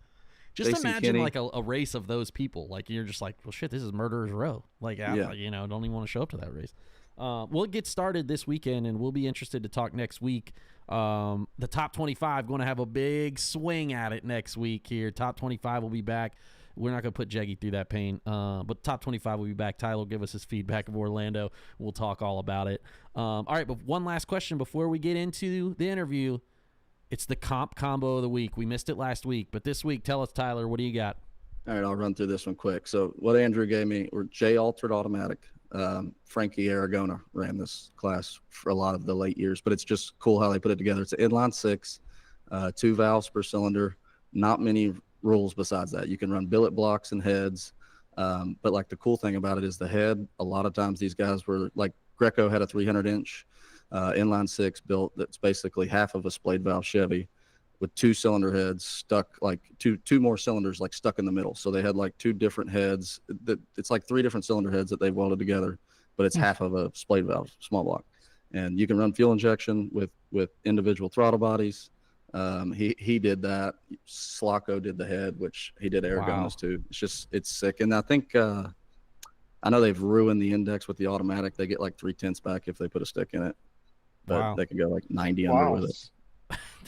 Just Jason imagine Kinney. like a race of those people. Like, you're just like, well, shit, this is murderer's row. Like, don't even want to show up to that race. We'll get started this weekend, and we'll be interested to talk next week. The top 25 going to have a big swing at it next week here. Top 25 will be back. We're not going to put Jaggy through that pain, but top 25 will be back. Tyler will give us his feedback of Orlando. We'll talk all about it. All right, but one last question before we get into the interview. It's the comp combo of the week. We missed it last week, but this week, tell us, Tyler, what do you got? All right, I'll run through this one quick. So what Andrew gave me were J-altered automatic. Frankie Aragona ran this class for a lot of the late years, but it's just cool how they put it together. It's an inline 6, 2 valves per cylinder, not many rules besides that. You can run billet blocks and heads. But like the cool thing about it is the head. A lot of times these guys were like Greco had a 300-inch inline six built that's basically half of a splayed valve Chevy with 2 cylinder heads stuck, like two more cylinders like stuck in the middle. So they had like 2 different heads. That it's like 3 different cylinder heads that they welded together, but it's half of a splayed valve small block. And you can run fuel injection with individual throttle bodies. He did that. Slocco did the head, which he did air gunners too. It's sick. And I think I know they've ruined the index with the automatic. They get like 3/10 back if they put a stick in it, but they can go like 90 under with it.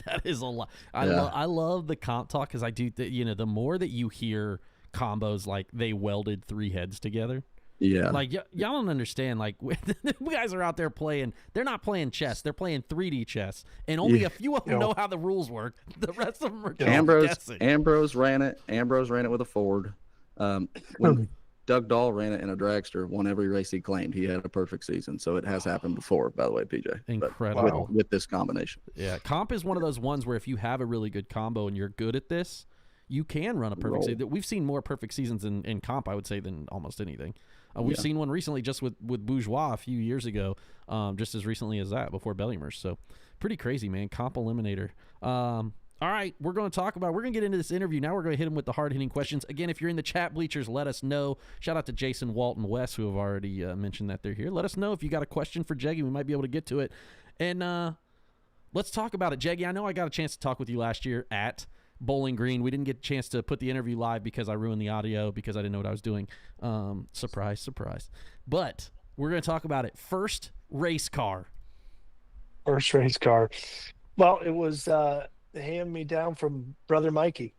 That is a lot. I love the comp talk because I do. The more that you hear combos like they welded 3 heads together. Yeah. Like y'all don't understand. Like the guys are out there playing. They're not playing chess. They're playing 3D chess, and only a few of them know how the rules work. The rest of them are just guessing. Ambrose ran it. Ambrose ran it with a Ford. When Doug Dahl ran it in a dragster, won every race he claimed. He had a perfect season. So it has happened before, by the way, PJ. Incredible. With this combination. Yeah. Comp is one of those ones where if you have a really good combo and you're good at this, you can run a perfect season. We've seen more perfect seasons in comp, I would say, than almost anything. We've seen one recently just with Bourgeois a few years ago, just as recently as that, before Bellymers. So pretty crazy, man. Comp eliminator. All right, we're going to get into this interview. Now we're going to hit him with the hard-hitting questions. Again, if you're in the chat bleachers, let us know. Shout out to Jason, Walt, and Wes, who have already mentioned that they're here. Let us know if you got a question for Jeggy. We might be able to get to it. And let's talk about it. Jeggy, I know I got a chance to talk with you last year at Bowling Green. We didn't get a chance to put the interview live because I ruined the audio because I didn't know what I was doing. Surprise, surprise. But we're going to talk about it. First race car. Well, it was hand me down from brother Mikey.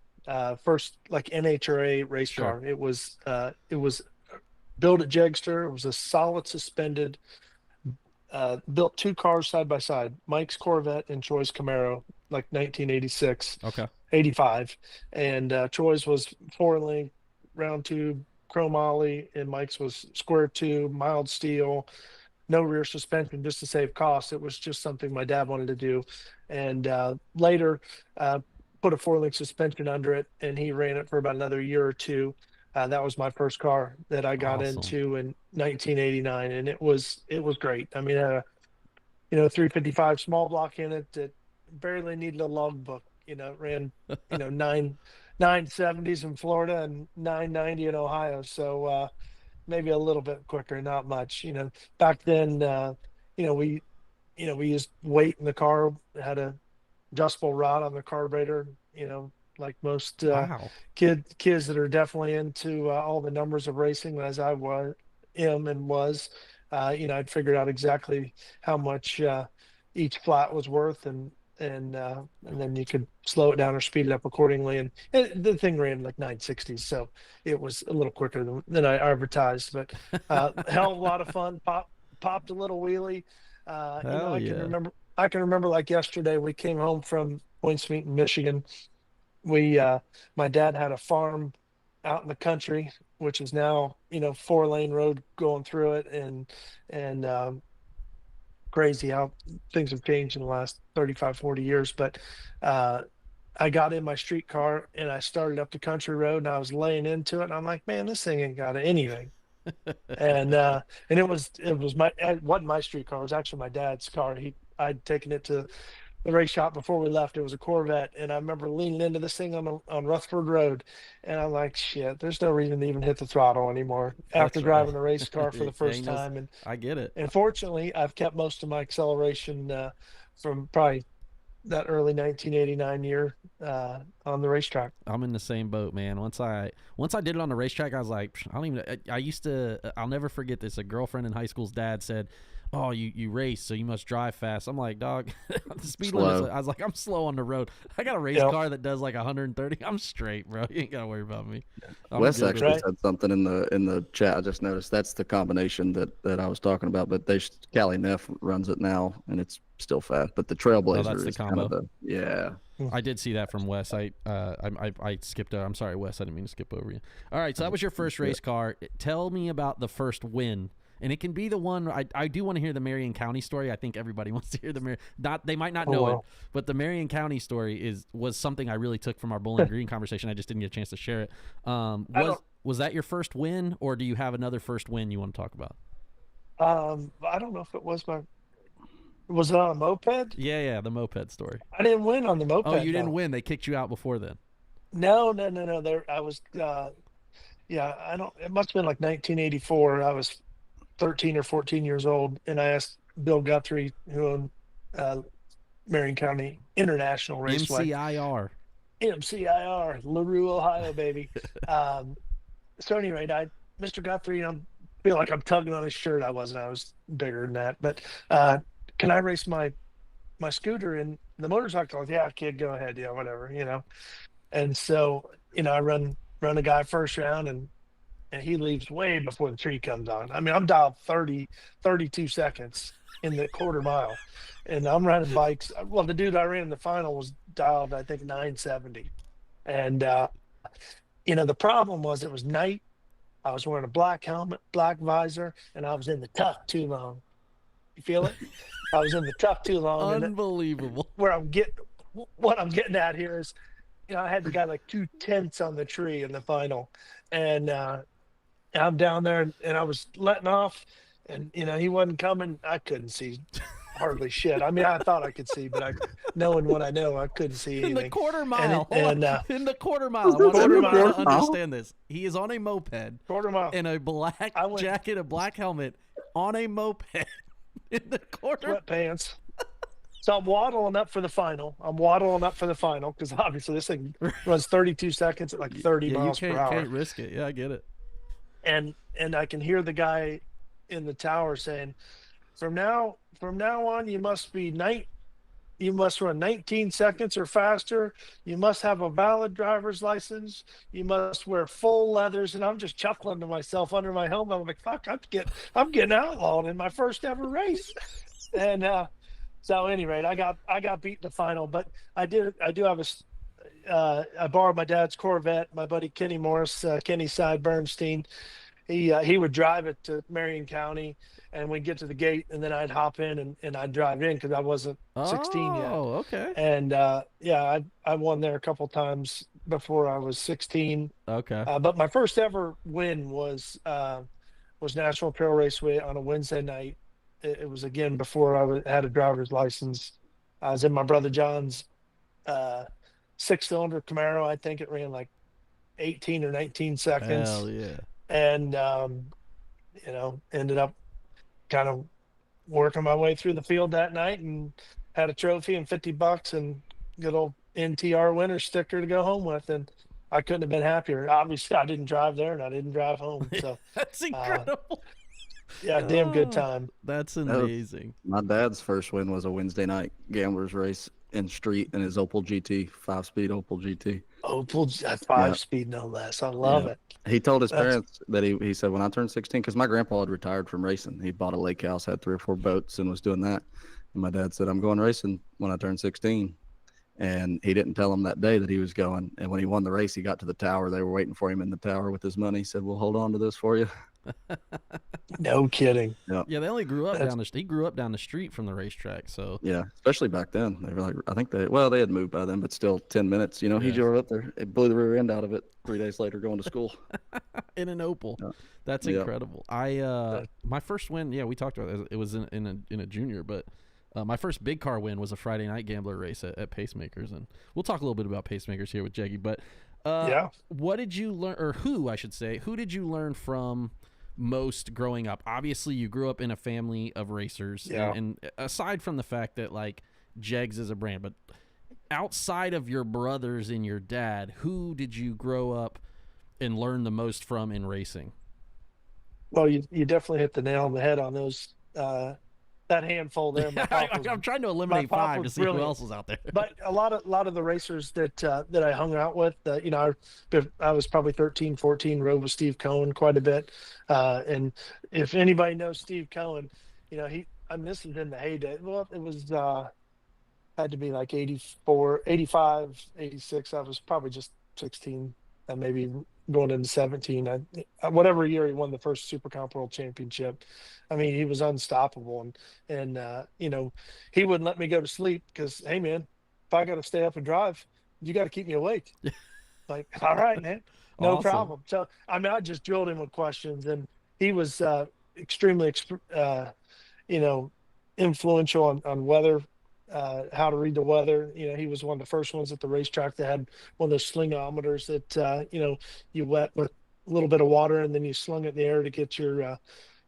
First like NHRA race car. It was built at Jegster. It was a solid suspended, built 2 cars side by side, Mike's Corvette and Troy's Camaro, like 1986. Okay. 85. And Troy's was 4-link round tube chrome ollie, and Mike's was square tube, mild steel, no rear suspension, just to save costs. It was just something my dad wanted to do. And later put a 4-link suspension under it, and he ran it for about another year or 2. That was my first car that I got into in 1989, and it was great. I mean, it had a 355 small block in it that barely needed a logbook. Ran 970s in Florida and 990 in Ohio. So maybe a little bit quicker, not much. Back then, we used weight in the car, had a adjustable rod on the carburetor, like most kids that are definitely into all the numbers of racing, as I was. I'd figured out exactly how much each flat was worth, and then you could slow it down or speed it up accordingly. And the thing ran like 960s, so it was a little quicker than I advertised. But hell of a lot of fun. Popped a little wheelie. I can remember like yesterday. We came home from Points Meet in Michigan. My dad had a farm out in the country, which is now 4-lane road going through it, and crazy how things have changed in the last 35-40 years. But I got in my street car and I started up the country road, and I was laying into it, and I'm like, man, this thing ain't got anything. and it wasn't my street car. It was actually my dad's car. I'd taken it to the race shop before we left. It was a Corvette, and I remember leaning into this thing on Rutherford Road, and I'm like, shit, there's no reason to even hit the throttle anymore after driving a race car for the first time. And I get it. And fortunately, I've kept most of my acceleration from probably that early 1989 year on the racetrack. I'm in the same boat, man. Once I did it on the racetrack, I was like, I'll never forget this. A girlfriend in high school's dad said, oh, you race, so you must drive fast. I'm like, dog, the speed limit. I was like, I'm slow on the road. I got a race car that does like 130. I'm straight, bro. You ain't got to worry about me. Wes actually said something in the chat. I just noticed that's the combination that I was talking about. But Cali Neff runs it now, and it's still fast. But the Trailblazer that's the is combo. kind of I did see that from Wes. I skipped over. I'm sorry, Wes. I didn't mean to skip over you. All right, so that was your first race car. Tell me about the first win. And it can be the one. I do want to hear the Marion County story. I think everybody wants to hear the they might not know it, but the Marion County story was something I really took from our Bowling Green conversation. I just didn't get a chance to share it. was that your first win, or do you have another first win you want to talk about? I don't know if it was was it on a moped? Yeah, the moped story. I didn't win on the moped. Oh, you didn't though. win. They kicked you out before then. No. There, I was. Yeah, I don't. It must have been like 1984. I was 13 or 14 years old, and I asked Bill Guthrie, who owned Marion County International Raceway, MCIR. MCIR, LaRue, Ohio, baby. So anyway, Mr. Guthrie, I feel like I'm tugging on his shirt. I wasn't. I was bigger than that. But can I race my scooter in the motorcycle? Yeah, kid, go ahead. Yeah, whatever. And so I run a guy first round, and he leaves way before the tree comes on. I mean, I'm dialed 32 seconds in the quarter mile, and I'm running bikes. Well, the dude I ran in the final was dialed, I think, 970. And the problem was it was night. I was wearing a black helmet, black visor, and I was in the tuck too long. You feel it? I was in the tuck too long. Unbelievable. What I'm getting at here is, I had the guy like 2/10 on the tree in the final, and I'm down there, and I was letting off, and he wasn't coming. I couldn't see hardly shit. I mean, I thought I could see, but knowing what I know, I couldn't see anything. In the quarter mile. And in the quarter mile. I want everyone to understand this. He is on a moped. Quarter mile. In a black jacket, a black helmet, on a moped in the quarter. Sweatpants. So I'm waddling up for the final. Because obviously this thing runs 32 seconds at like 30 miles per hour. You can't risk it. Yeah, I get it. And I can hear the guy in the tower saying, From now on, you must run 19 seconds or faster. You must have a valid driver's license. You must wear full leathers." And I'm just chuckling to myself under my helmet. I'm like, "Fuck, I'm getting outlawed in my first ever race." And so, at any rate, I got beat in the final. But I do have I borrowed my dad's Corvette. My buddy Kenny Morris, Kenny Side Bernstein, he would drive it to Marion County, and we'd get to the gate, and then I'd hop in and I'd drive in because I wasn't 16 yet. Oh, okay. And I won there a couple times before I was 16. Okay. But my first ever win was National Trail Raceway on a Wednesday night. It was again before I had a driver's license. I was in my brother John's 6-cylinder Camaro. I think it ran like 18 or 19 seconds. Hell yeah. And ended up kind of working my way through the field that night and had a trophy and $50 and good old NTR winner sticker to go home with. And I couldn't have been happier. Obviously, I didn't drive there and I didn't drive home. So that's incredible. Yeah, damn good time. That's amazing. My dad's first win was a Wednesday night gamblers race in street in his Opel GT, 5-speed Opel GT. Opel 5-speed, no less. I love it. He told his parents that he said, when I turned 16, because my grandpa had retired from racing. He bought a lake house, had 3 or 4 boats, and was doing that. And my dad said, "I'm going racing when I turn 16." And he didn't tell him that day that he was going. And when he won the race, he got to the tower. They were waiting for him in the tower with his money. He said, "We'll hold on to this for you." No kidding. Yeah, they only grew up he grew up down the street from the racetrack. So yeah, especially back then. They were like, I think they had moved by then, but still 10 minutes. He drove up there. It blew the rear end out of it 3 days later going to school. In an Opel. Yeah. That's incredible. My first win, we talked about it. It was in a junior, but my first big car win was a Friday night gambler race at Pacemakers, and we'll talk a little bit about Pacemakers here with Jeggy. But what did you learn, or who did you learn from most growing up? Obviously, you grew up in a family of racers, and aside from the fact that like Jegs is a brand, but outside of your brothers and your dad, who did you grow up and learn the most from in racing? Well, you definitely hit the nail on the head on those. That handful there. I'm trying to eliminate 5 to see who else is out there. But a lot of the racers that I hung out with, I was probably 13, 14, rode with Steve Cohen quite a bit. And if anybody knows Steve Cohen, this is in the heyday. Well, it was had to be like 84, 85, 86. I was probably just 16, maybe going into 17. Whatever year he won the first Super Comp World Championship. I mean, he was unstoppable, and he wouldn't let me go to sleep because, hey man, if I got to stay up and drive, you got to keep me awake. Like, all right, man, no Awesome. problem. So I mean, I just drilled him with questions, and he was extremely, you know, influential on weather, how to read the weather. You know, he was one of the first ones at the racetrack that had one of those slingometers that you wet with a little bit of water and then you slung it in the air to get your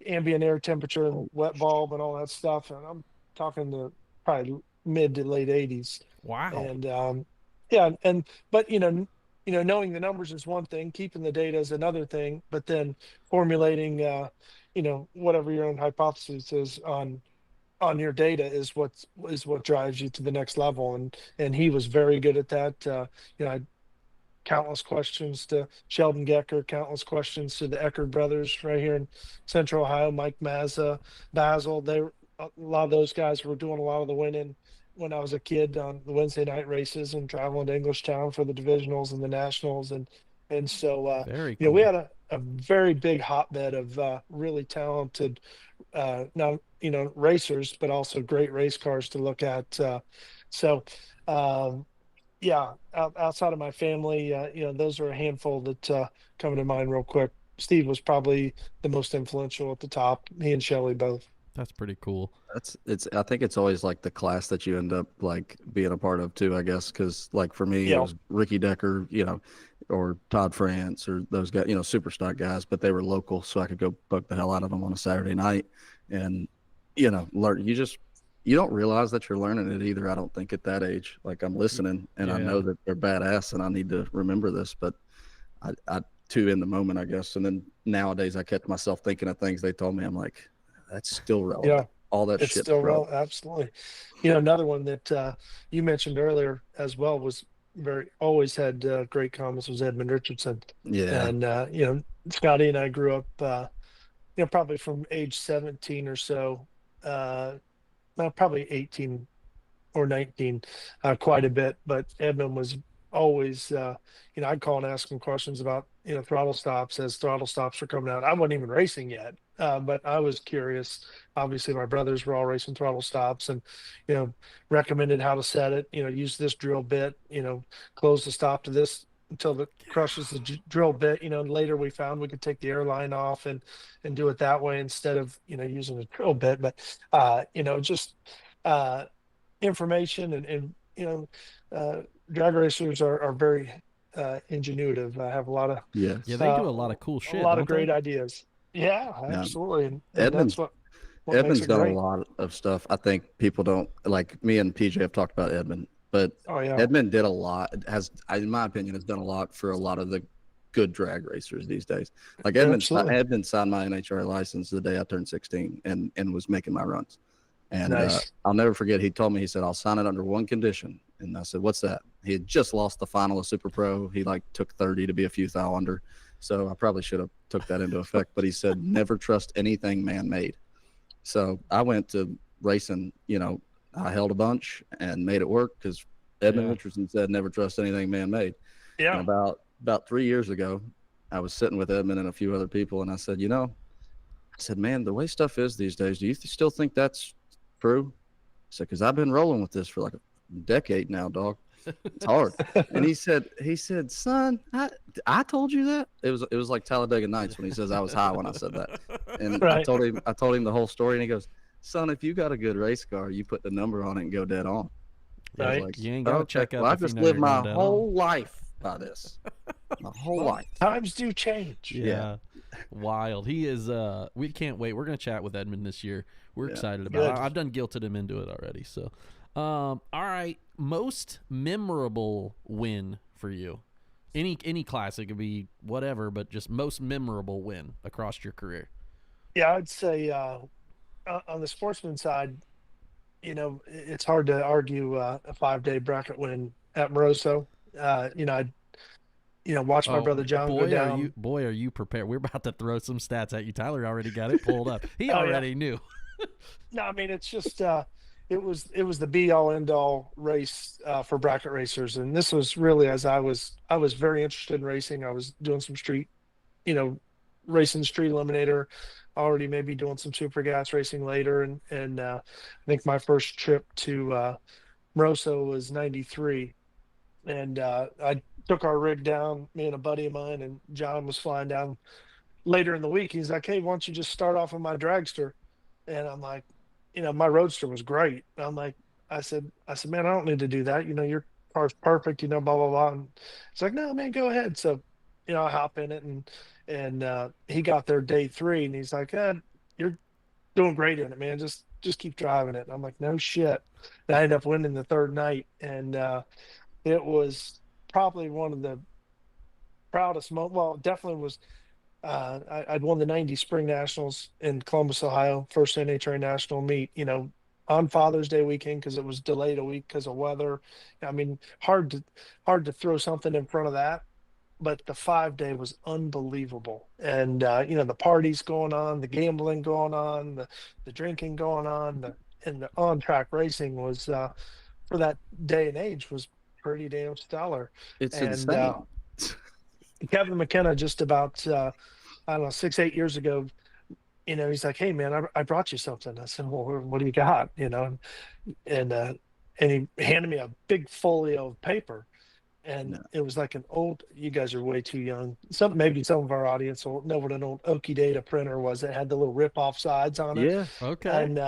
ambient air temperature and wet bulb and all that stuff. And I'm talking the probably mid to late 80s. Wow. And yeah, and but knowing the numbers is one thing, keeping the data is another thing, but then formulating whatever your own hypothesis is on your data is what drives you to the next level. And he was very good at that. I had countless questions to Sheldon Gecker, countless questions to the Eckerd brothers right here in Central Ohio, Mike Mazza, Basil. A lot of those guys were doing a lot of the winning when I was a kid on the Wednesday night races and traveling to Englishtown for the divisionals and the nationals. And so Very we cool. had a very big hotbed of really talented now racers, but also great race cars to look at. So yeah, outside of my family, those are a handful that come to mind real quick. Steve was probably the most influential at the top. Me and Shelley both. That's pretty cool. I think it's always like the class that you end up like being a part of too, I guess. Cause like for me, it Yeah, was Ricky Decker, or Todd France or those guys, super stock guys, but they were local. So I could go bug the hell out of them on a Saturday night and, learn. You don't realize that you're learning it either. I don't think at that age, like I'm listening and I know Yeah. that they're badass and I need to remember this, but I too in the moment, I guess. And then nowadays I catch myself thinking of things they told me. I'm like, that's still yeah, relevant. All that it's shit's still relevant. absolutely. Another one that you mentioned earlier as well was always had great comments was Edmund Richardson. Yeah. And Scotty and I grew up probably from age 17 or so, well, probably 18 or 19, quite a bit. But Edmund was always, I'd call and ask him questions about, throttle stops as throttle stops were coming out. I wasn't even racing yet, but I was curious. Obviously, my brothers were all racing throttle stops and, recommended how to set it, use this drill bit, close the stop to this until it crushes the drill bit, and later we found we could take the airline off and do it that way instead of, using a drill bit. But, just, uh, information and drag racers are very ingenuitive. I have a lot of Yeah, Yes. they do a lot of cool a shit, lot of don't they? great ideas. Yeah, Yeah. absolutely. And that's Edmund's what makes Edmund's it done a great. lot of stuff. I think people don't like me and PJ have talked about Edmund, but Oh yeah, Edmund did a lot. In my opinion, has done a lot for a lot of the good drag racers these days. Like absolutely. Edmund signed my NHRA license the day I turned 16 and was making my runs. And Nice. I'll never forget. He told me, he said, "I'll sign it under one condition." And I said, "What's that?" He had just lost the final of Super Pro. He like took 30 to be a few thou under. So I probably should have took that into effect. But he said, "Never trust anything man-made." So I went to racing. I held a bunch and made it work because Edmund Yeah. Richardson said, "Never trust anything man-made." And Yeah. about 3 years ago, I was sitting with Edmund and a few other people, and I said, I said, "Man, the way stuff is these days, do you still think that's true?" I said, "Because I've been rolling with this for like a decade now, dog. It's hard." And he said, "Son, I told you that." It was like Talladega Nights when he says I was high when I said that. And I Right. told him the whole story, and he goes, "Son, if you got a good race car, you put the number on it and go dead on." I was Right. like, You ain't got to "Okay, check well, up I if you just know lived you're my going dead on. whole life by this, my whole Well, life." times do change. Yeah. Wild. He is we can't wait. We're gonna chat with Edmund this year. We're Yeah. excited about Good. it. I've done guilted him into it already. So all right. Most memorable win for you. Any classic could be whatever, but just most memorable win across your career. Yeah, I'd say on the sportsman side, it's hard to argue a 5-day bracket win at Moroso. I watched my Oh brother John go down. boy are you prepared. We're about to throw some stats at you. Tyler already got it pulled up. He Oh yeah. already knew. No, I mean it's just it was the be all end all race for bracket racers, and this was really as I was very interested in racing. I was doing some street, you know, racing street eliminator, already maybe doing some super gas racing later, and I think my first trip to Moroso was '93, and I took our rig down, me and a buddy of mine, and John was flying down later in the week. He's like, "Hey, why don't you just start off with my dragster?" And I'm like, my roadster was great. I'm like, I said, man, I don't need to do that. Your car's perfect. Blah blah blah. And it's like, no, man, go ahead. So, I hop in it, and he got there day 3, and he's like, you're doing great in it, man. Just keep driving it. And I'm like, no shit. And I ended up winning the third night, and it was probably one of the proudest moments. Well, it definitely was. I'd won the '90 Spring Nationals in Columbus, Ohio, first NHRA national meet. On Father's Day weekend because it was delayed a week because of weather. I mean, hard to throw something in front of that. But the 5 day was unbelievable, and the parties going on, the gambling going on, the drinking going on, and the on track racing was for that day and age was pretty damn stellar. It's And insane. Kevin McKenna just about I don't know 6 8 years ago, he's like, "Hey man, I brought you something." I said, "Well, what do you got?" And and he handed me a big folio of paper, and No. it was like an old. You guys are way too young. Maybe some of our audience will know what an old Oki Data printer was. It had the little rip off sides on it, Yeah. Okay. and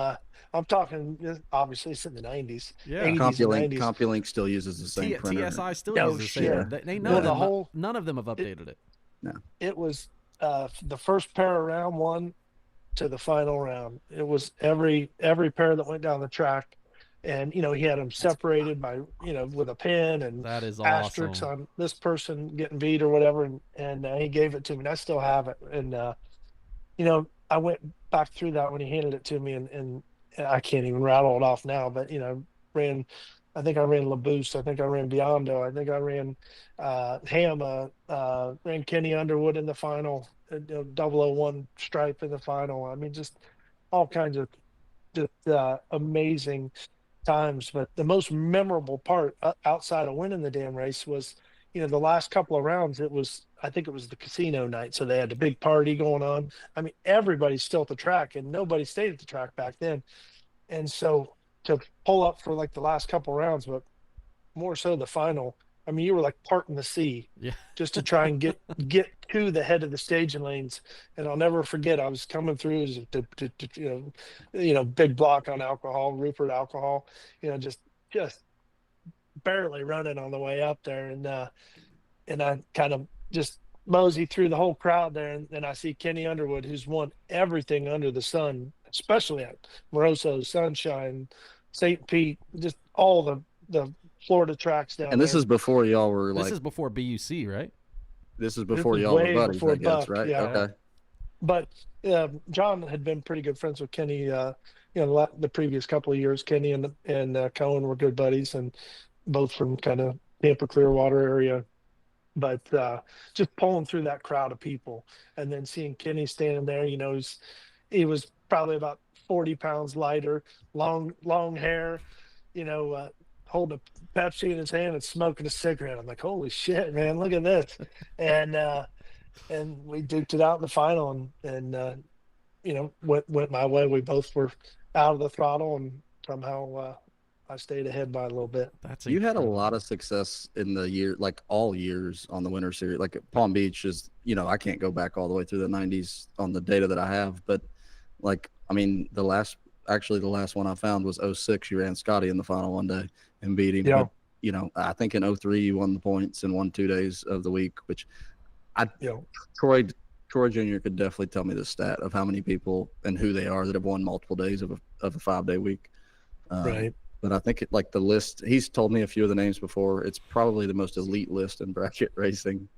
I'm talking obviously it's in the '90s, Yeah. '80s and CompuLink '90s. CompuLink still uses the same printer. TSI still No uses the same. shit. They Well, none the of them, whole none of them have updated it. No. It was the first pair of round one to the final round. It was every pair that went down the track, and he had them separated by with a pin and That is asterisks awesome. on this person getting beat or whatever, and he gave it to me, and I still have it. And I went back through that when he handed it to me, and I can't even rattle it off now, but ran. I think I ran Laboost. I think I ran Biondo. I think I ran Hama. Ran Kenny Underwood in the final. 001 stripe in the final. I mean, just all kinds of just amazing times. But the most memorable part outside of winning the damn race was, the last couple of rounds. I think it was the casino night. So they had the big party going on. I mean, everybody's still at the track and nobody stayed at the track back then. And so to pull up for like the last couple rounds, but more so the final. I mean, you were like parting the sea Yeah. just to try and get to the head of the staging lanes. And I'll never forget, I was coming through as big block on alcohol, Rupert alcohol, just barely running on the way up there, and I kind of just mosey through the whole crowd there, and I see Kenny Underwood, who's won everything under the sun, especially at Moroso, Sunshine, St. Pete, just all the Florida tracks down And this there. is before y'all were This like. is before BUC, right? This is This before is y'all were way buddies, before I guess, Buck, right? yeah. Okay. But John had been pretty good friends with Kenny. The previous couple of years, Kenny and Cohen were good buddies, and both from kind of Tampa Clearwater area. But just pulling through that crowd of people, and then seeing Kenny standing there, he was probably about 40 pounds lighter, long hair, holding a Pepsi in his hand and smoking a cigarette. I'm like, holy shit, man, look at this. And we duked it out in the final, and went my way. We both were out of the throttle, and somehow I stayed ahead by a little bit. That's You had a incredible. lot of success in the year, like all years on the Winter Series. Like Palm Beach is, I can't go back all the way through the '90s on the data that I have, but like, I mean, the last one I found was '06. You ran Scotty in the final one day and beat him. Yeah. But I think in '03 you won the points and won 2 days of the week, which You know, Troy Jr. could definitely tell me the stat of how many people and who they are that have won multiple days of a 5-day week. right. But I think like the list, he's told me a few of the names before. It's probably the most elite list in bracket racing.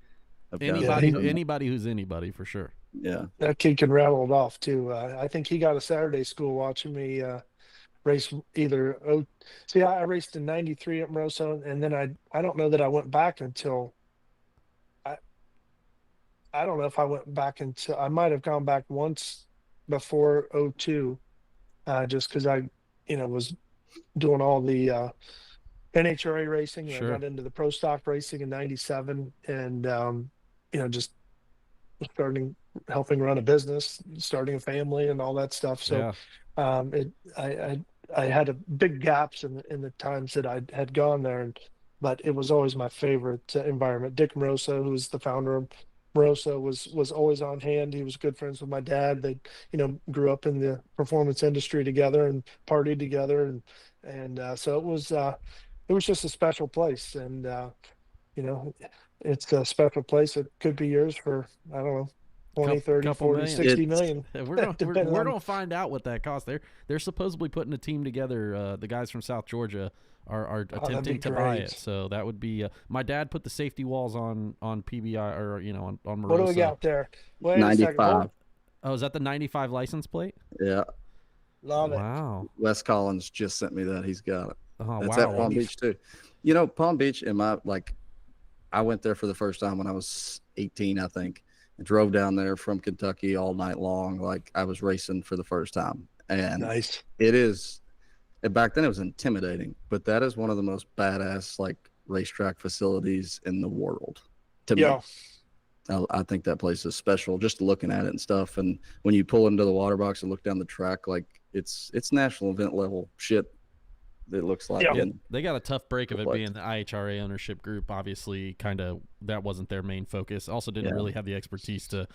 of guys that Anybody, have done that. anybody who's anybody for sure. Yeah. That kid can rattle it off too. I think he got a Saturday school watching me race either. See, I raced in '93 at Moroso, and then I don't know that I went back until I don't know if I went back until I might have gone back once before '02, just because I was doing all the NHRA racing. And Sure. I got into the pro stock racing in '97, and just helping run a business, starting a family, and all that stuff. So Yeah. I had a big gaps in the times that I had gone there, and but it was always my favorite environment. Dick Moroso, who was the founder of Moroso, was always on hand. He was good friends with my dad. They, grew up in the performance industry together and partied together, and so it was just a special place. And you know, it's a special place. It could be yours for, I don't know, 20, 30, couple 40, million. 60 It's million. We're gonna depending we're on- gonna find out what that costs. They're supposedly putting a team together. The guys from South Georgia are that'd attempting be to buy great. it. So that would be. My dad put the safety walls on PBI, or on What do we Moroso. got there? Wait a second. 95. Oh, is that the 95 license plate? Yeah. Love it. Wow. Wes Collins just sent me that. He's got it. Oh That's wow. at Palm Beach too. Palm Beach I went there for the first time when I was 18, I think. I drove down there from Kentucky all night long. Like I was racing for the first time. And Nice. it is, back then it was intimidating, but that is one of the most badass racetrack facilities in the world to Yeah. me. I think that place is special just looking at it and stuff. And when you pull into the water box and look down the track, it's national event level shit. It looks like. Yeah. And They got a tough break of it What? being the IHRA ownership group. Obviously, kind of that wasn't their main focus. Also, didn't Yeah. really have the expertise to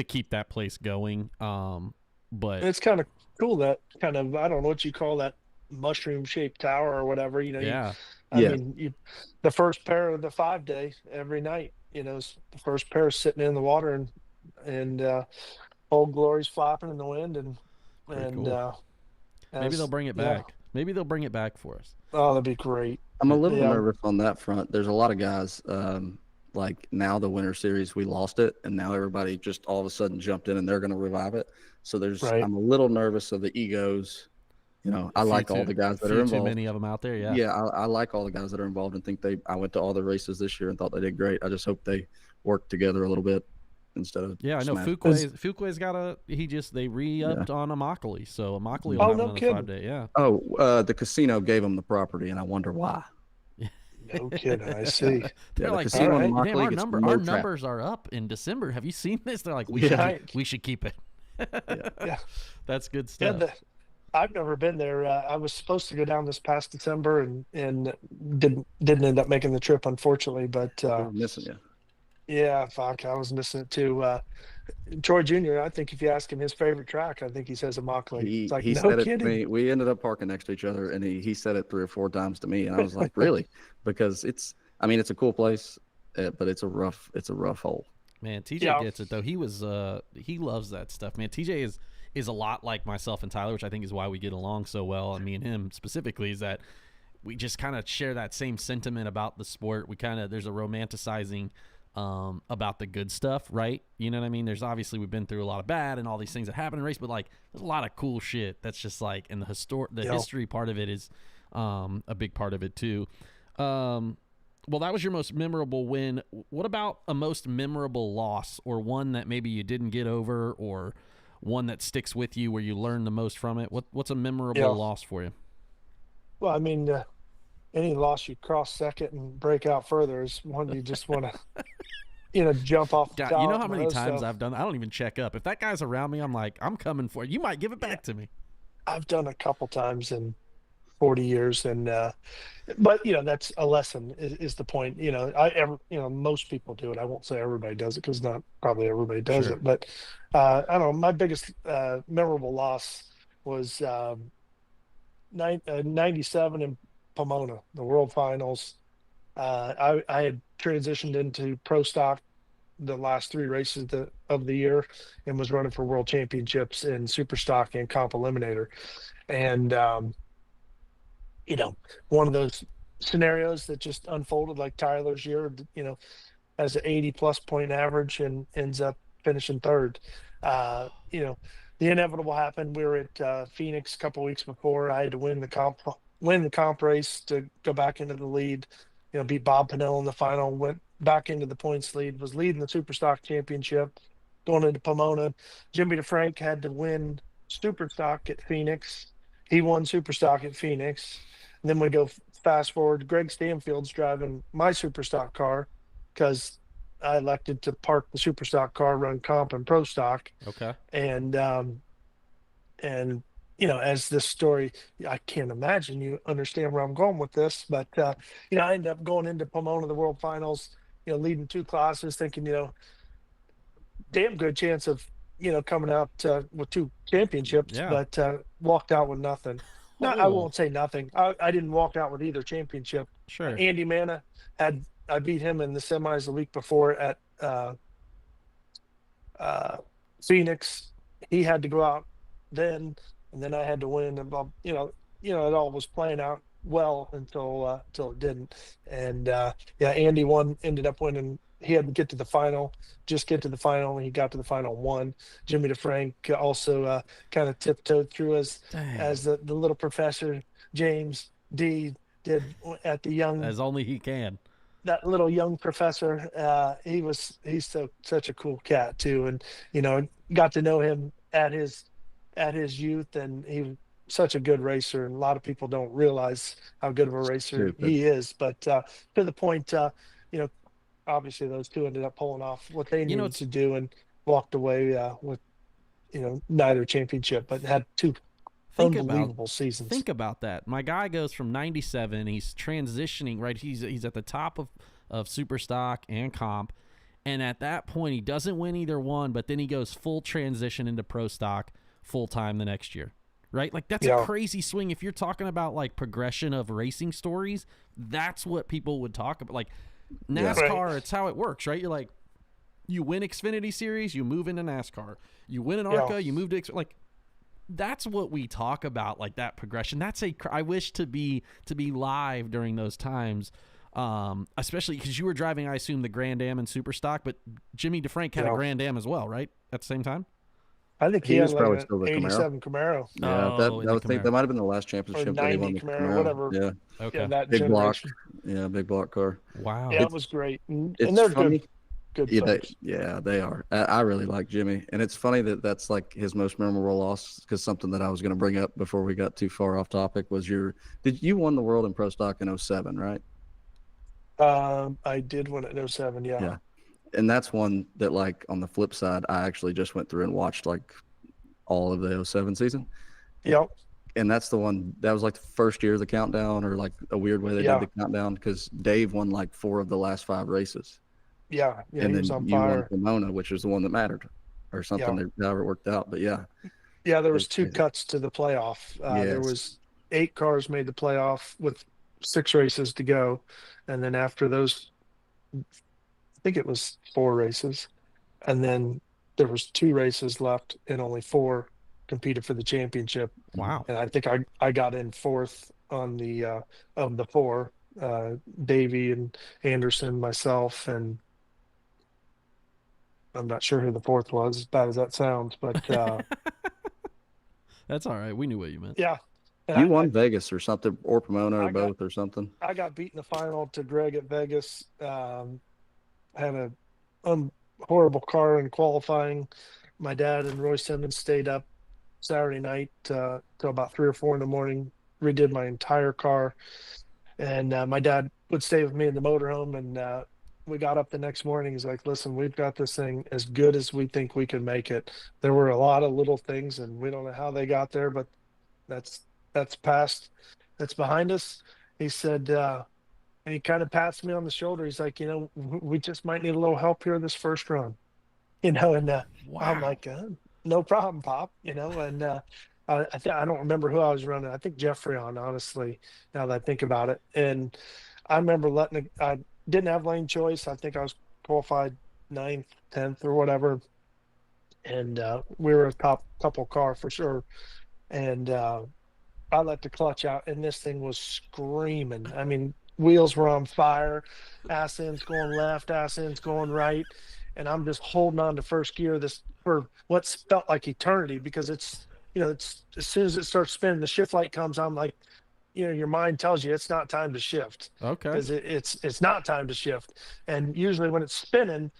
keep that place going. But It's kind of cool that kind of, I don't know what you call that, mushroom shaped tower or whatever. yeah, I Yeah. mean, the first pair of the 5-day every night, is the first pair sitting in the water, and Old Glory's flapping in the wind, and Pretty and cool. Maybe as- they'll bring it yeah. back. Maybe they'll bring it back for us. Oh, that'd be great. I'm a little Yeah. nervous on that front. There's a lot of guys, now the Winter Series, we lost it, and now everybody just all of a sudden jumped in and they're going to revive it. So Right. I'm a little nervous of the egos. I like all the guys that are Too involved. many of them out there. Yeah. Yeah, I like all the guys that are involved and think I went to all the races this year and thought they did great. I just hope they work together a little bit instead of Yeah, I know. smash. Fuquay's got they re-upped on Immokalee, so Immokalee will Oh, have no another kidding. 5-day. Yeah. The casino gave them the property, and I wonder why. No kidding. I see. They're the like, casino "Damn, in damn, Immokalee our gets no our traffic." numbers are up in December. Have you seen this?" They're like, "We Yeah. should keep it." Yeah. That's good Yeah, stuff. I've never been there. I was supposed to go down this past December and didn't end up making the trip, unfortunately. But I'm missing you. yeah, fuck, I was missing it too. Troy Jr., I think if you ask him his favorite track, I think he says Immokalee. He, It's like, he no said it to kidding. me. We ended up parking next to each other, and he said it 3 or 4 times to me, and I was like, really? Because it's a cool place, but it's a rough hole. Man, TJ Yeah. gets it though. He loves that stuff. Man, TJ is a lot like myself and Tyler, which I think is why we get along so well. And me and him specifically is that we just kind of share that same sentiment about the sport. There's a romanticizing about the good stuff, right? You know what I mean? There's obviously, we've been through a lot of bad and all these things that happen in race, but there's a lot of cool shit that's just and the Yeah. history part of it is a big part of it too. Well, that was your most memorable win. What about a most memorable loss, or one that maybe you didn't get over, or one that sticks with you where you learn the most from it? What's a memorable Yeah. loss for you? Well, I mean, any loss you cross second and break out further is one you just want to, jump off the God, top. you know how many and times stuff. I've done that? I don't even check up. If that guy's around me, I'm like, I'm coming for you. You might give it back to me. I've done a couple times in 40 years, and but that's a lesson is the point. Most people do it. I won't say everybody does it, because not probably everybody does Sure. it. But I don't know. My biggest memorable loss was 97 in Pomona, the World Finals. I had transitioned into pro stock the last 3 races of the year, and was running for world championships in super stock and comp eliminator. And one of those scenarios that just unfolded like Tyler's year, has an 80+ point average and ends up finishing third. The inevitable happened. We were at Phoenix a couple weeks before. I had to win the comp race to go back into the lead, beat Bob Pennell in the final, went back into the points lead, was leading the super stock championship going into Pomona. Jimmy DeFrank had to win super stock at Phoenix. He won super stock at Phoenix. And then we go fast forward. Greg Stanfield's driving my super stock car, because I elected to park the super stock car, run comp and pro stock. Okay. And as this story, I can't imagine you understand where I'm going with this, but I ended up going into Pomona, the World Finals, leading 2 classes, thinking, damn good chance of coming out with 2 championships, Yeah. but walked out with nothing. No, I Oh, won't say nothing. I didn't walk out with either championship. sure. Andy Mana I beat him in the semis the week before at uh, Phoenix. He had to go out then, and then I had to win. And it all was playing out well until it didn't. And yeah, Andy ended up winning. He had to get to the final, just get to the final, and he got to the final, won. Jimmy DeFrank also kind of tiptoed through Dang. as the little professor James D did at the young As only he can. that little young professor. He's such a cool cat too, and got to know him at his youth, and he was such a good racer, and a lot of people don't realize how good of a racer Stupid. he is. But to the point, obviously those two ended up pulling off what they needed to do and walked away with neither championship, but had two unbelievable seasons. Think about that. My guy goes from 97. He's transitioning, right? He's at the top of super stock and comp. And at that point, he doesn't win either one, but then he goes full transition into pro stock full time the next year, right? Like, that's a crazy swing. If you're talking about like progression of racing stories, that's what people would talk about. Like NASCAR, it's how it works, right? You're like, you win Xfinity Series, you move into NASCAR. You win an ARCA, you move to like. That's what we talk about, like that progression. I wish to be live during those times, especially because you were driving, I assume, the Grand Am and Super Stock, but Jimmy DeFrank had a Grand Am as well, right? At the same time? I think He had was like probably an still the Camaro. 87 Camaro. Yeah, Oh, that might have been the last championship Or that he 90 won. The Camaro, whatever. Yeah, Okay. Yeah, that big block. generation. Yeah, big block car. Wow. Yeah, it was great. And It's they're funny. good Yeah, folks. they are. I really like Jimmy, and it's funny that that's like his most memorable loss, because something that I was going to bring up before we got too far off topic was did you won the world in pro stock in 07, right? I did win it in 07, yeah. Yeah. And that's one that, like, on the flip side, I actually just went through and watched like all of the 07 season. Yep. And that's the one that was like the first year of the countdown, or like a weird way they did the countdown, because Dave won like 4 of the last 5 races. Yeah, and he then was on you fire. won Pomona, which is the one that mattered, or something. However it worked out, but yeah. Yeah, there was 2 cuts to the playoff. There was 8 cars made the playoff with 6 races to go, and then after those, I think it was 4 races, and then there was 2 races left, and only 4 competed for the championship. Wow. And I think I got in 4th on the of the 4, Davey and Anderson, myself, and I'm not sure who the 4th was, as bad as that sounds, but that's all right. We knew what you meant. yeah. And You won Vegas or something, or Pomona, or I both, or something. I got beat in the final to Greg at Vegas. Had a horrible car in qualifying. My dad and Roy Simmons stayed up Saturday night till about 3 or 4 in the morning, redid my entire car. And my dad would stay with me in the motorhome, and we got up the next morning. He's like, listen, we've got this thing as good as we think we can make it. There were a lot of little things, and we don't know how they got there, but that's past, that's behind us. He said, and he kind of pats me on the shoulder. He's like, we just might need a little help here this first run, and Wow. I'm like, no problem, Pop, and I don't remember who I was running. I think Jeffrey on, honestly, now that I think about it. And I remember I didn't have lane choice. I think I was qualified 9th, 10th or whatever. And we were a top couple car for sure. And I let the clutch out, and this thing was screaming. I mean, wheels were on fire, ass ends going left, ass ends going right. And I'm just holding on to first gear for what's felt like eternity, because it's as soon as it starts spinning, the shift light comes on, like, your mind tells you it's not time to shift. Okay. Because it's not time to shift. And usually when it's spinning,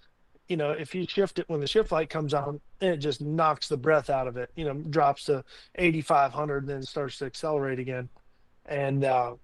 if you shift it when the shift light comes on, it just knocks the breath out of it, drops to 8,500 and then starts to accelerate again. And I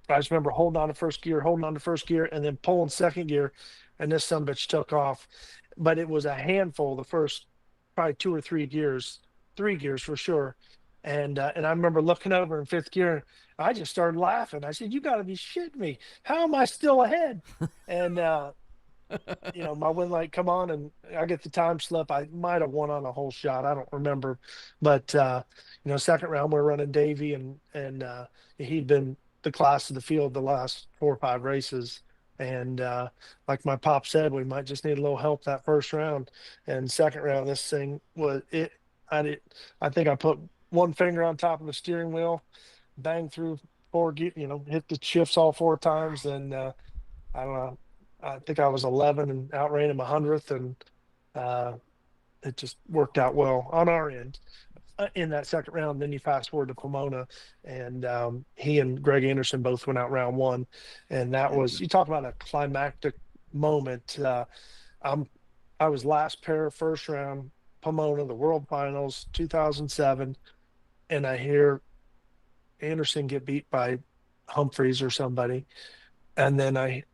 just remember holding on to first gear, and then pulling second gear, and this sumbitch took off. But it was a handful the first probably 2 or 3 gears, 3 gears for sure. And I remember looking over in fifth gear. I just started laughing. I said, "You got to be shitting me! How am I still ahead?" And my wind light come on, and I get the time slip. I might have won on a whole shot. I don't remember, but second round we're running Davy, and he'd been the class of the field the last 4 or 5 races. And like my pop said, we might just need a little help that first round. And second round, this thing was it. I did. I think I put one finger on top of the steering wheel, bang through four gear, hit the shifts all 4 times, and I don't know. I think I was 11 and outran him 100th, and uh, it just worked out well on our end in that second round. Then you fast forward to Pomona, and he and Greg Anderson both went out round one, and that was, you talk about a climactic moment. I was last pair first round Pomona, the World Finals 2007, and I hear Anderson get beat by Humphreys or somebody, and then I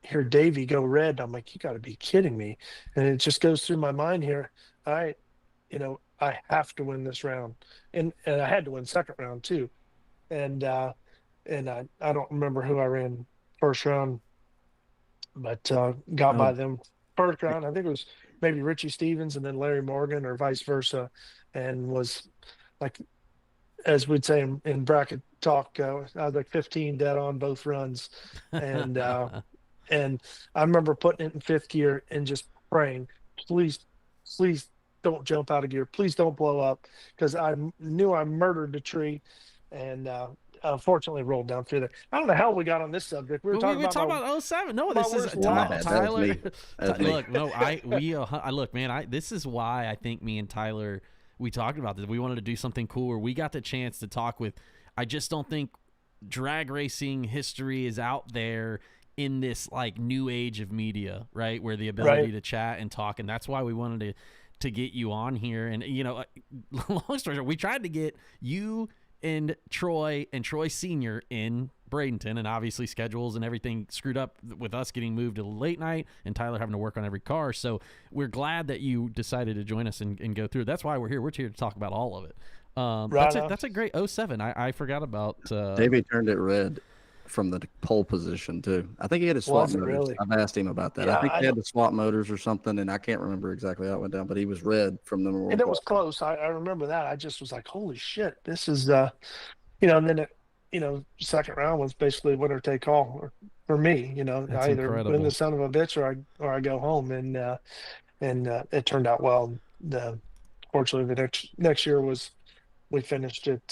hear Davey go red. I'm like, you got to be kidding me. And it just goes through my mind here. I, I have to win this round. And I had to win second round too. And I don't remember who I ran first round, but got by Oh, them first round. I think it was maybe Richie Stevens and then Larry Morgan or vice versa. And was like, as we'd say in bracket talk, I was like 15 dead on both runs. And and I remember putting it in fifth gear and just praying, please, please don't jump out of gear. Please don't blow up, because I knew I murdered the tree, and unfortunately rolled down through there. I don't know how we got on this subject. We were Well, we talking were about talking about '07. No, my this is worst my loss. bad. That's Tyler. me. That's me. Look, no, I look, man. This is why I think me and Tyler, we talked about this. We wanted to do something cool where we got the chance to talk with. I just don't think drag racing history is out there in this like new age of media, right? Where the ability Right. to chat and talk, and that's why we wanted to get you on here. And long story short, we tried to get you and Troy Sr. in Bradenton, and obviously schedules and everything screwed up with us getting moved to late night and Tyler having to work on every car. So we're glad that you decided to join us and go through. That's why we're here. We're here to talk about all of it. Right on. That's a great '07. I forgot about. Davey turned it red from the pole position too. I think he had to swap Was it motors. really? I've asked him about that. Yeah, I think I he had don't, to swap motors or something, and I can't remember exactly how it went down. But he was red from the and Memorial it was Park. close. I remember that. I just was like, holy shit, this is and then second round was basically winner take all for me. That's I either win the incredible. son of a bitch or I go home, and it turned out well. Fortunately, the next year was we finished it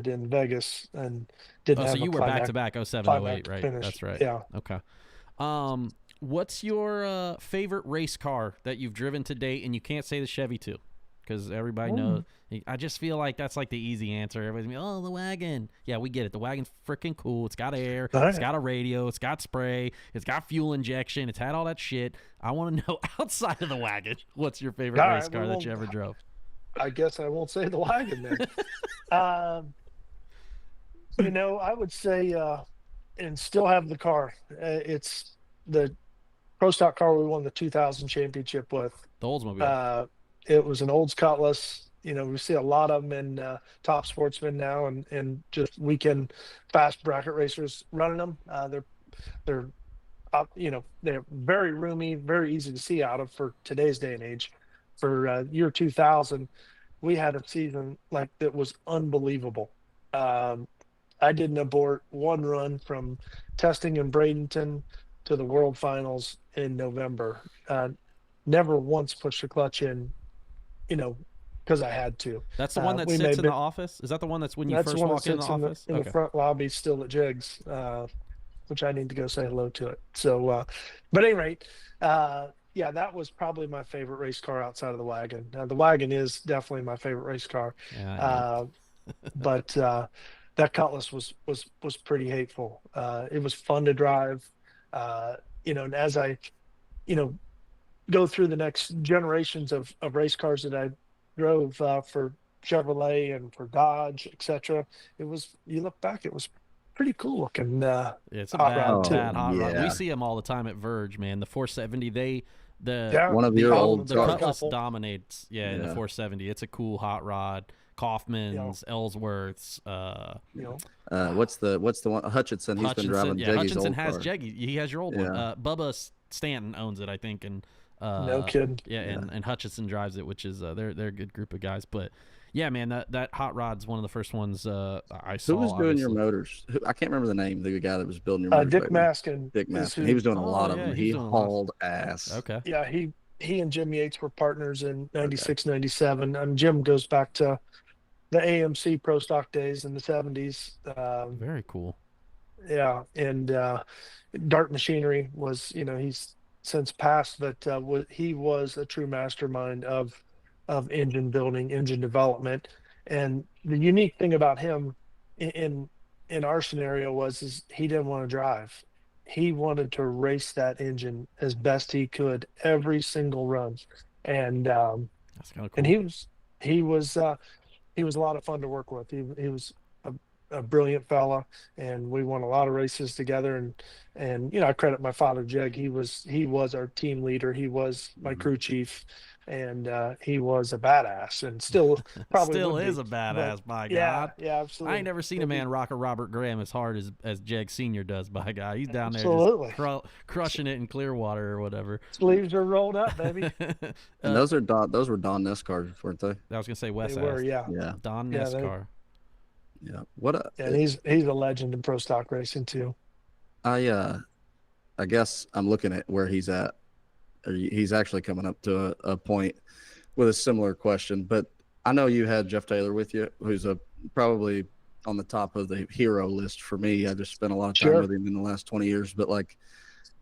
in Vegas and didn't Oh, so have a you were back to back '07, '08, climactic right? finish. That's right. Yeah. Okay. What's your favorite race car that you've driven to date, and you can't say the Chevy too, because everybody knows. I just feel like that's like the easy answer. Everybody's like, oh, the wagon. Yeah, we get it. The wagon's freaking cool. It's got air. All It's right. got a radio. It's got spray. It's got fuel injection. It's had all that shit. I want to know outside of the wagon, what's your favorite All race right, car we that you won't. ever drove? I guess I won't say the wagon then. um, I would say, and still have the car. It's the pro stock car we won the 2000 championship with. The Oldsmobile. It was an Olds Cutlass. We see a lot of them in Top Sportsman now, and just weekend fast bracket racers running them. They're they're very roomy, very easy to see out of for today's day and age. For year 2000, we had a season like that was unbelievable. Um, I didn't abort one run from testing in Bradenton to the World Finals in November. Never once pushed a clutch in, you know, because I had to. That's the one that We sits may in be, the office? Is that the one that's when you that's the first one that walk in the sits office? in the Okay. front lobby still at Jigs, which I need to go say hello to it. So, but at any rate, yeah, that was probably my favorite race car outside of the wagon. The wagon is definitely my favorite race car. Yeah, I know. Uh, but that Cutlass was pretty hateful. It was fun to drive. And as I, you know, go through the next generations of race cars that I drove for Chevrolet and for Dodge, etc., you look back, it was pretty cool looking It's a hot rod too. bad hot rod. We yeah. see them all the time at Verge, man. The 470, Yeah, One of the, your Coughlin old the got a trucks. Cutlass couple. dominates, in the Yeah. 470. It's a cool hot rod. Kaufman's, Ellsworth's, You know, What's the one? Hutchinson. He's been driving Jeggy's Hutchinson old has car. Jeggy. He has your old one. Yeah. Bubba Stanton owns it, I think, and no kidding. yeah, and Hutchinson drives it, which is they're a good group of guys. But yeah, man, that hot rod's one of the first ones I saw. Who was doing your obviously. motors? I can't remember the name. The guy that was building your motors. Dick back then. Maskin. Dick is Maskin. who- He was doing a Oh, lot of yeah, them. he's He doing a lot. hauled ass. Okay. Yeah, he and Jim Yates were partners in 96, 97. And Jim goes back to the AMC Pro Stock days in the 70s. Very cool. Yeah, and Dart Machinery was, he's since passed, but he was a true mastermind of engine building, engine development. And the unique thing about him in our scenario is he didn't want to drive. He wanted to race that engine as best he could every single run. And That's kind of cool. and he was a lot of fun to work with. He was a brilliant fella, and we won a lot of races together. And I credit my father Jeg. He was our team leader. He was my crew chief, and he was a badass, and still probably Still would is be. a badass, But by yeah, God. yeah, absolutely. I ain't never seen a man rock a Robert Graham as hard as Jeg Senior does. By God, he's down there Absolutely. just crushing it in Clearwater or whatever. Sleeves are rolled up, baby. And those were Don Ness cars, weren't they? I was gonna say They West were, yeah. Yeah. Don Yeah, NASCAR. Yeah. What a And he's a legend in pro stock racing too. I guess I'm looking at where he's at. He's actually coming up to a point with a similar question, but I know you had Jeff Taylor with you, who's probably on the top of the hero list for me. I just spent a lot of time Sure. with him in the last 20 years, but like,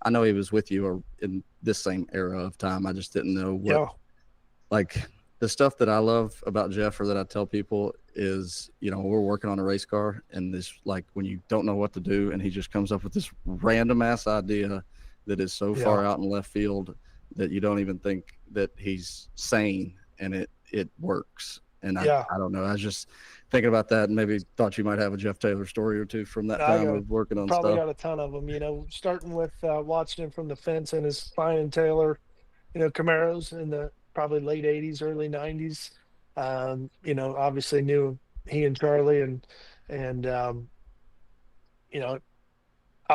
I know he was with you in this same era of time. I just didn't know what, Yeah. like the stuff that I love about Jeff, or that I tell people, is, we're working on a race car, and this, like, when you don't know what to do, and he just comes up with this random ass idea that is so far out in left field that you don't even think that he's sane, and it works. And I don't know. I was just thinking about that, and maybe thought you might have a Jeff Taylor story or two from that time of working on Probably stuff. got a ton of them, starting with watching him from the fence and his Ryan Taylor, Camaros in the probably late 80s, early 90s. Obviously knew he and Charlie, and I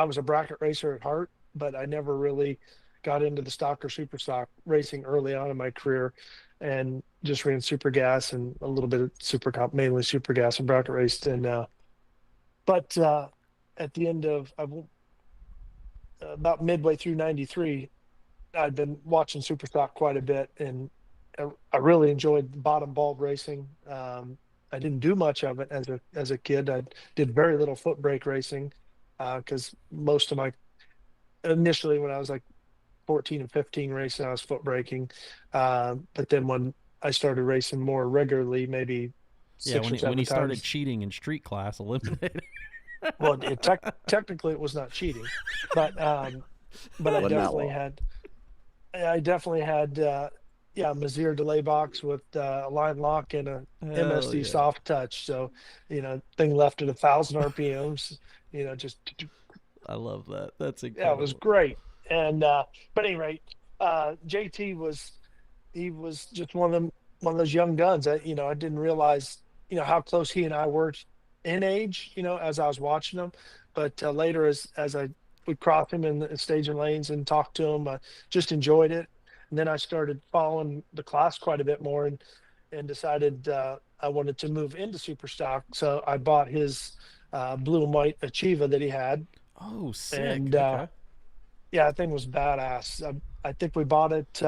was a bracket racer at heart, but I never really got into the stock or super stock racing early on in my career, and just ran super gas and a little bit of super comp, mainly super gas and bracket raced. And but at the end of about midway through 93, I'd been watching super stock quite a bit, and I really enjoyed bottom bulb racing. I didn't do much of it as a kid. I did very little foot brake racing because most of my initially, when I was like 14 and 15 racing, I was foot braking. But then when I started racing more regularly, maybe six or seven when he started times. cheating in street class, eliminated. Well, technically it was not cheating, but I definitely had Mazir delay box with a line lock and a MSD soft touch. So, thing left at 1,000 RPMs, just. I love that. That's incredible. Yeah, it was great. And, but anyway, JT he was just one of those young guns. I didn't realize, how close he and I were in age, as I was watching him. But later, as I would cross him in the staging lanes and talk to him, I just enjoyed it. And then I started following the class quite a bit more, and decided I wanted to move into super stock. So I bought his blue and white Achieva that he had. Oh, sick. And okay. yeah, that thing was badass. I think we bought it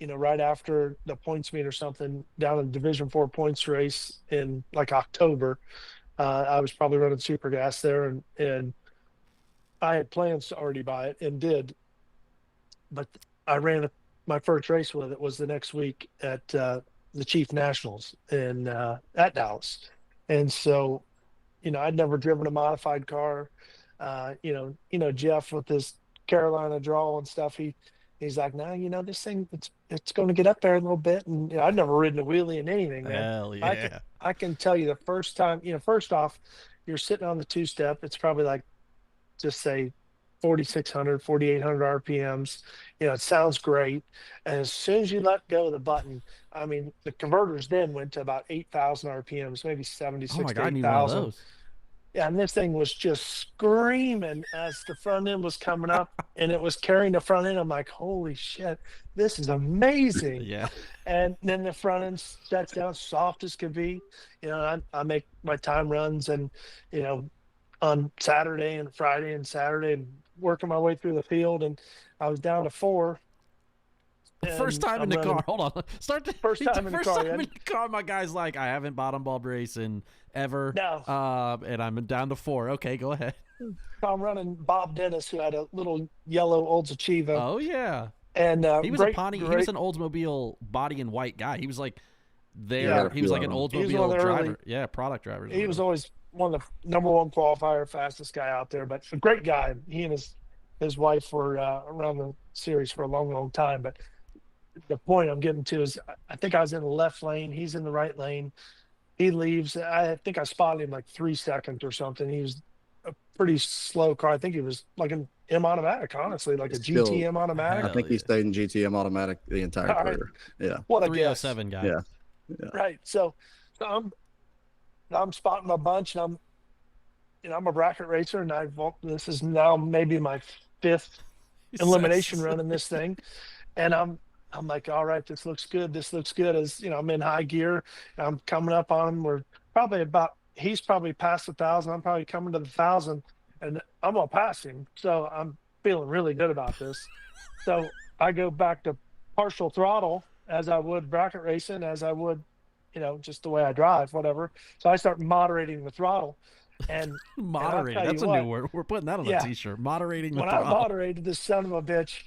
right after the points meet or something, down in the Division 4 points race in like October. I was probably running super gas there, and I had plans to already buy it and did, but I ran my first race with it was the next week at the Chief Nationals at Dallas. And so, I'd never driven a modified car. Jeff with his Carolina draw and stuff, he's like, no, this thing, it's going to get up there a little bit. And I'd never ridden a wheelie in anything, man. Hell yeah. I can tell you the first time, first off, you're sitting on the two-step. It's probably like, just say 4,600, 4,800 RPMs. It sounds great. And as soon as you let go of the button, I mean, the converters then went to about 8,000 RPMs, maybe Oh my 76 to God, I need one of 8,000. those. Yeah, and this thing was just screaming as the front end was coming up, and it was carrying the front end. I'm like, holy shit, this is amazing. Yeah. And then the front end sets down soft as could be. I make my time runs, and on Saturday and Friday and Saturday, and working my way through the field, and I was down to 4. First time in the car. Hold on. Start the First time in the car. In the car. My guy's like, I haven't bottom bulb racing ever. No. And I'm down to 4. Okay, go ahead. I'm running Bob Dennis, who had a little yellow Oldsmobile. Oh yeah. And he was he was an Oldsmobile body and white guy. He was like he was like an Oldsmobile driver. Yeah, product driver. He was always one of the #1 qualifier, fastest guy out there, but a great guy. He and his wife were around the series for a long, long time. But the point I'm getting to is, I think I was in the left lane. He's in the right lane. He leaves. I think I spotted him like 3 seconds or something. He was a pretty slow car. I think he was like an M automatic, honestly, like a GTM automatic. I think he stayed in GTM automatic the entire career. Yeah. What a 307 guy. Yeah. Right. So I'm spotting my bunch, and I'm a bracket racer, and this is now maybe my 5th elimination run in this thing. And I'm like, all right, this looks good. This looks good. As I'm in high gear. I'm coming up on him. He's probably past 1,000. I'm probably coming to the 1,000, and I'm gonna pass him. So I'm feeling really good about this. So I go back to partial throttle, as I would bracket racing, as I would, just the way I drive, whatever. So I start moderating the throttle. And moderating, that's a new word. We're putting that on a t-shirt. Moderating the throttle. When I moderated this son of a bitch,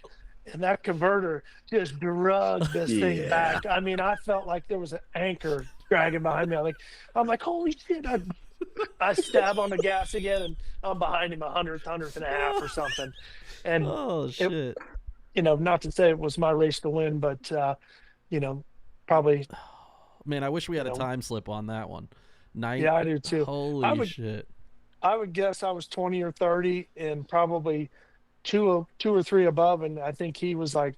and that converter just drugged this thing back. I mean, I felt like there was an anchor dragging behind me. I'm like, holy shit. I stab on the gas again, and I'm behind him 100th and a half or something. And oh shit. Not to say it was my race to win, but probably. Man, I wish we had a time slip on that one. Yeah, I do too. Holy shit. I would guess I was 20 or 30, and probably two or three above, and I think he was like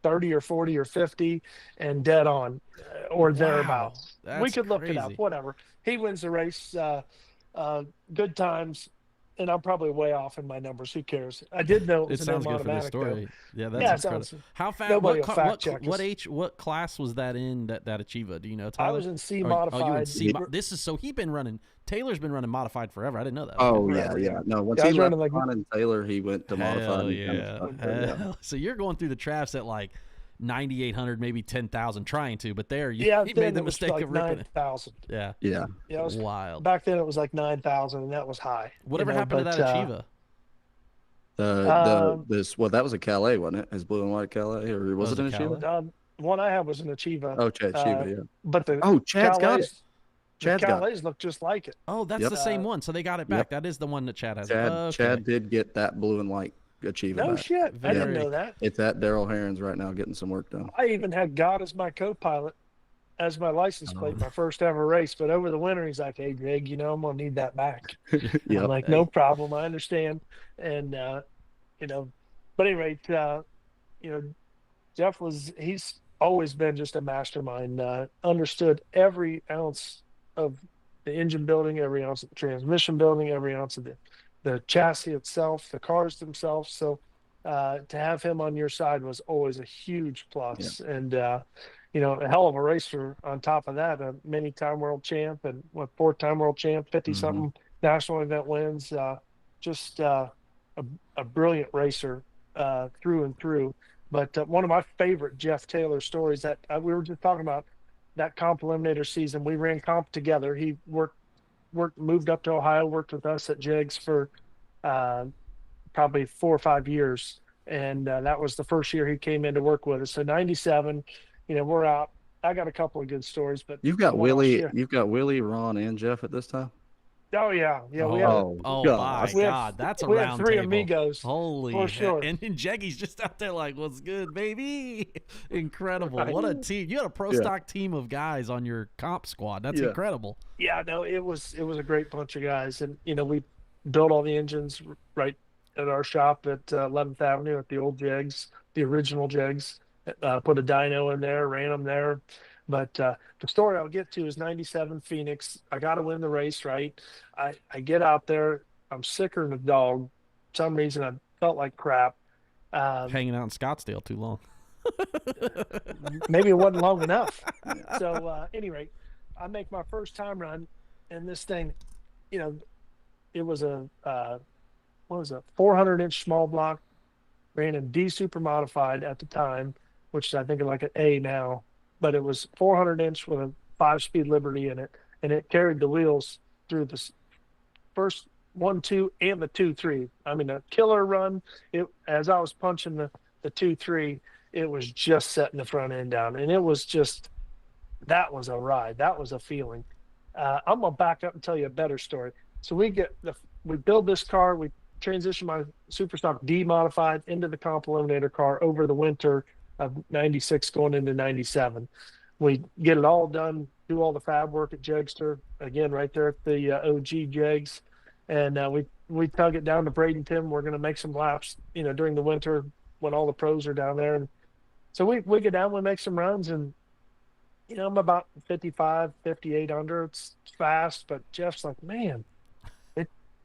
30 or 40 or 50 and dead on, or thereabouts. We could look it up, whatever. He wins the race, good times, and I'm probably way off in my numbers. Who cares? I did know it was an automatic, for the story. Though. Yeah, that's incredible. How fast? What class was that in? That Achieva? Do you know, Tyler? I was in C modified. Oh, you in C? He's been running. Taylor's been running modified forever. I didn't know that. Oh yeah. No, once he left and Taylor, he went to modified. Yeah. So you're going through the traps at like 9,800, maybe 10,000, trying to, but he made the mistake of ripping 9,000. Yeah. Yeah, it was wild. Back then it was like 9,000, and that was high. Whatever happened to that Achieva? That was a Calais, wasn't it? His blue and white Calais, or was it an Achieva? One I had was an Achieva. Oh, Achieva, yeah. But Chad's got it. Chad's Calais look just like it. Oh, that's the same one. So they got it back. That is the one that Chad has. Chad did get that blue and white Achieva No back. shit. I didn't know that. It's at Daryl Herron's right now getting some work done. I even had God as my co-pilot, as my license plate, my first ever race. But over the winter, he's like, hey, Greg, I'm going to need that back. I'm like, no problem. I understand. And, but anyway, Jeff he's always been just a mastermind, understood every ounce of the engine building, every ounce of the transmission building, every ounce of the chassis itself, the cars themselves. So to have him on your side was always a huge plus. Yeah. And, a hell of a racer on top of that, a many-time world champ and 4-time world champ, 50-something national event wins, just a brilliant racer through and through. But one of my favorite Jeff Taylor stories that we were just talking about, that comp eliminator season, we ran comp together. He moved up to Ohio, worked with us at Jigs for probably 4 or 5 years. And that was the first year he came in to work with us. So 97, we're out. I got a couple of good stories, but you've got Willie, Ron, and Jeff at this time. Oh yeah, yeah. We had Oh, oh gosh. my God, that's a we had round 3 table. amigos Holy for sure. And then Jeggy's just out there like, "What's good, baby?" Incredible. Right. What a team! You had a pro Yeah. stock team of guys on your comp squad. That's Yeah. incredible. Yeah, no, it was a great bunch of guys, and we built all the engines right at our shop at 11th Avenue at the old Jegs, the original Jegs. Put a dyno in there, ran them there. But the story I'll get to is '97 Phoenix. I got to win the race, right? I get out there, I'm sicker than a dog. For some reason, I felt like crap. Hanging out in Scottsdale too long. Maybe it wasn't long enough. So, any rate, I make my first time run, and this thing, you know, it was a what was it, 400-inch small block, ran in D super modified at the time, which is I think like an A now, but it was 400-inch with a 5-speed Liberty in it, and it carried the wheels through the first 1, 2, and the 2, 3. I mean, a killer run. It as I was punching the 2, 3, it was just setting the front end down, and it was just that was a ride. That was a feeling. I'm gonna back up and tell you a better story. So we build this car. We transition my Superstock D modified into the comp eliminator car over the winter of '96 going into '97. We get it all done, do all the fab work at Jegster again, right there at the OG Jegs, and we tug it down to Bradenton. We're gonna make some laps, during the winter when all the pros are down there, and so we get down, we make some runs, and I'm about 55, 58 under. It's fast, but Jeff's like, man,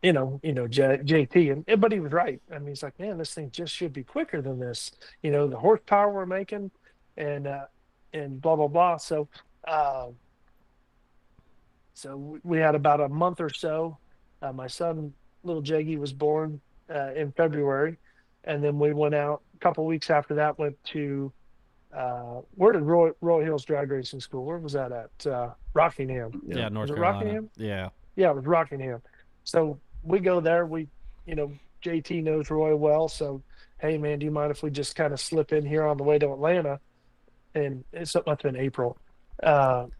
JT, but he was right. I mean, he's like, man, this thing just should be quicker than this. The horsepower we're making, and blah blah blah. So we had about a month or so. My son, little Jaggy, was born in February, and then we went out a couple weeks after that. Went to where did Roy Hills Drag Racing School? Where was that at? Rockingham. Yeah, North Was it Carolina. Rockingham? Yeah. Yeah, it was Rockingham. So we go there. JT knows Roy well. So, hey, man, do you mind if we just kind of slip in here on the way to Atlanta? And it's up in April. And